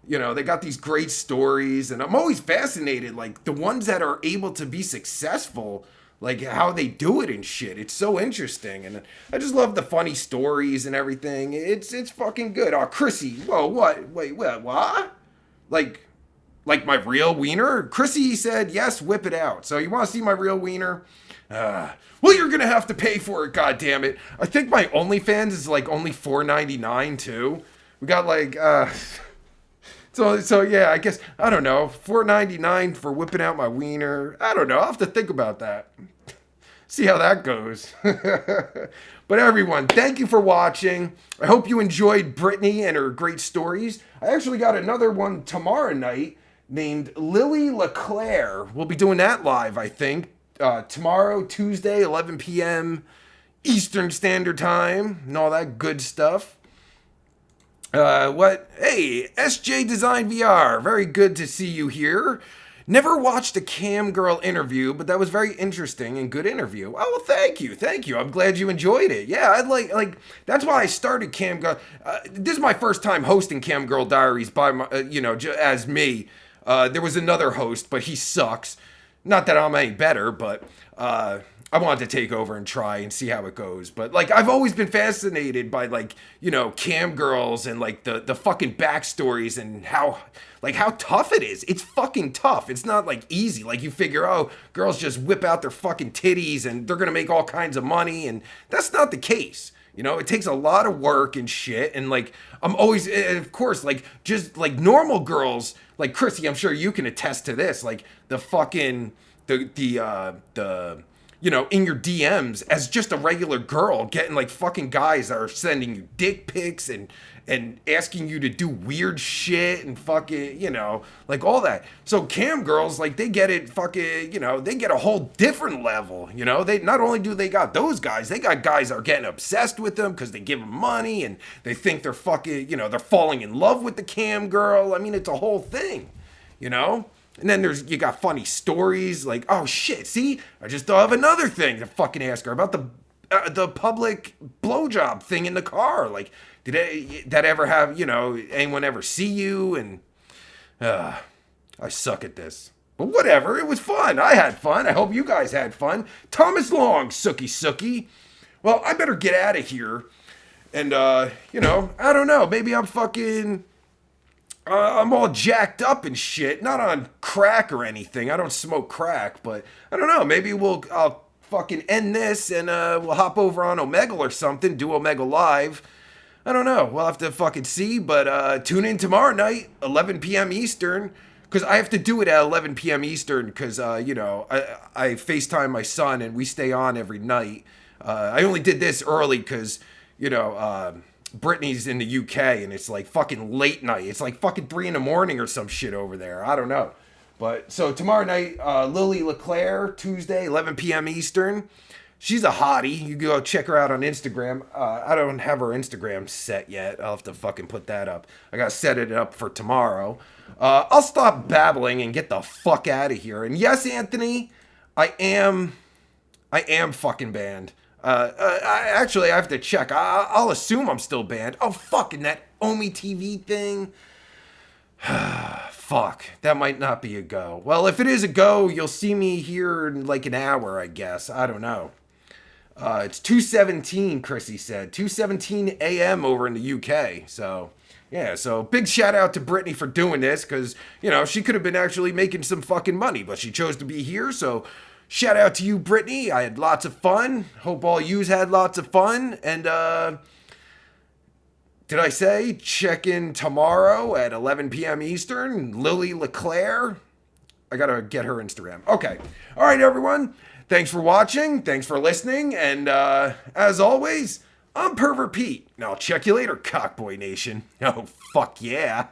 Speaker 1: They got these great stories, and I'm always fascinated, like, the ones that are able to be successful, like, how they do it and shit. It's so interesting, and I just love the funny stories and everything. It's fucking good. Oh, Chrissy, whoa, what? Wait, what? Like my real wiener? Chrissy said, yes, whip it out. So you want to see my real wiener? Well, you're going to have to pay for it, goddammit. I think my OnlyFans is like only $4.99 too. We got like, so yeah, I guess, I don't know, $4.99 for whipping out my wiener. I don't know, I'll have to think about that. See how that goes. But everyone, thank you for watching. I hope you enjoyed Brittany and her great stories. I actually got another one tomorrow night named Lily LeClaire. We'll be doing that live, I think. Tomorrow, Tuesday, 11 p.m. Eastern Standard Time and all that good stuff. Hey, SJ Design VR. Very good to see you here. Never watched a cam girl interview, but that was very interesting and good interview. Oh, well, thank you. I'm glad you enjoyed it. Yeah, I'd like that's why I started Cam Girl. This is my first time hosting Cam Girl Diaries by my, as me. There was another host, but he sucks. Not that I'm any better, but I wanted to take over and try and see how it goes. But like, I've always been fascinated by, like, cam girls and like the fucking backstories and how tough it is. It's fucking tough. It's not like easy. Like, you figure, oh, girls just whip out their fucking titties and they're gonna make all kinds of money, and that's not the case. It takes a lot of work and shit. And like, I'm always, of course, like, just like normal girls, like Chrissy, I'm sure you can attest to this. Like, the fucking, in your DMs as just a regular girl, getting like fucking guys that are sending you dick pics and asking you to do weird shit and fucking, like all that. So cam girls, like, they get it fucking, they get a whole different level. They not only do they got those guys, they got guys that are getting obsessed with them because they give them money and they think they're fucking, they're falling in love with the cam girl. I mean, it's a whole thing, And then you got funny stories like, oh shit, see, I just thought of another thing to fucking ask her about the public blowjob thing in the car. Like, did that ever have, anyone ever see you? And I suck at this. But whatever, it was fun. I had fun. I hope you guys had fun. Thomas Long, Sookie. Well, I better get out of here. And, I don't know. Maybe I'm fucking... I'm all jacked up and shit. Not on crack or anything. I don't smoke crack, but I don't know. Maybe I'll fucking end this and we'll hop over on Omegle or something. Do Omegle Live. I don't know. We'll have to fucking see. But tune in tomorrow night, 11 p.m. Eastern. Because I have to do it at 11 p.m. Eastern. Because, I FaceTime my son and we stay on every night. I only did this early because, Brittany's in the UK and it's like fucking late night. It's like fucking 3 a.m. or some shit over there. I don't know. But so tomorrow night, Lily LeClaire, Tuesday, 11 p.m. Eastern. She's a hottie. You can go check her out on Instagram. I don't have her Instagram set yet. I'll have to fucking put that up. I gotta set it up for tomorrow. I'll stop babbling and get the fuck out of here. And yes, Anthony, I am fucking banned. Actually, I have to check. I'll assume I'm still banned. Oh, fucking that Omi TV thing. Fuck, that might not be a go. Well, if it is a go, you'll see me here in like an hour, I guess. I don't know. It's 2:17, Chrissy said. 2:17 a.m. over in the UK. So, yeah, so big shout out to Brittany for doing this because, she could have been actually making some fucking money, but she chose to be here, so... Shout out to you, Brittany. I had lots of fun. Hope all yous had lots of fun. And, did I say check in tomorrow at 11 p.m. Eastern? Lily LeClaire. I gotta get her Instagram. Okay. All right, everyone. Thanks for watching. Thanks for listening. And as always, I'm Pervert Pete. And I'll check you later, Cockboy Nation. Oh, fuck yeah.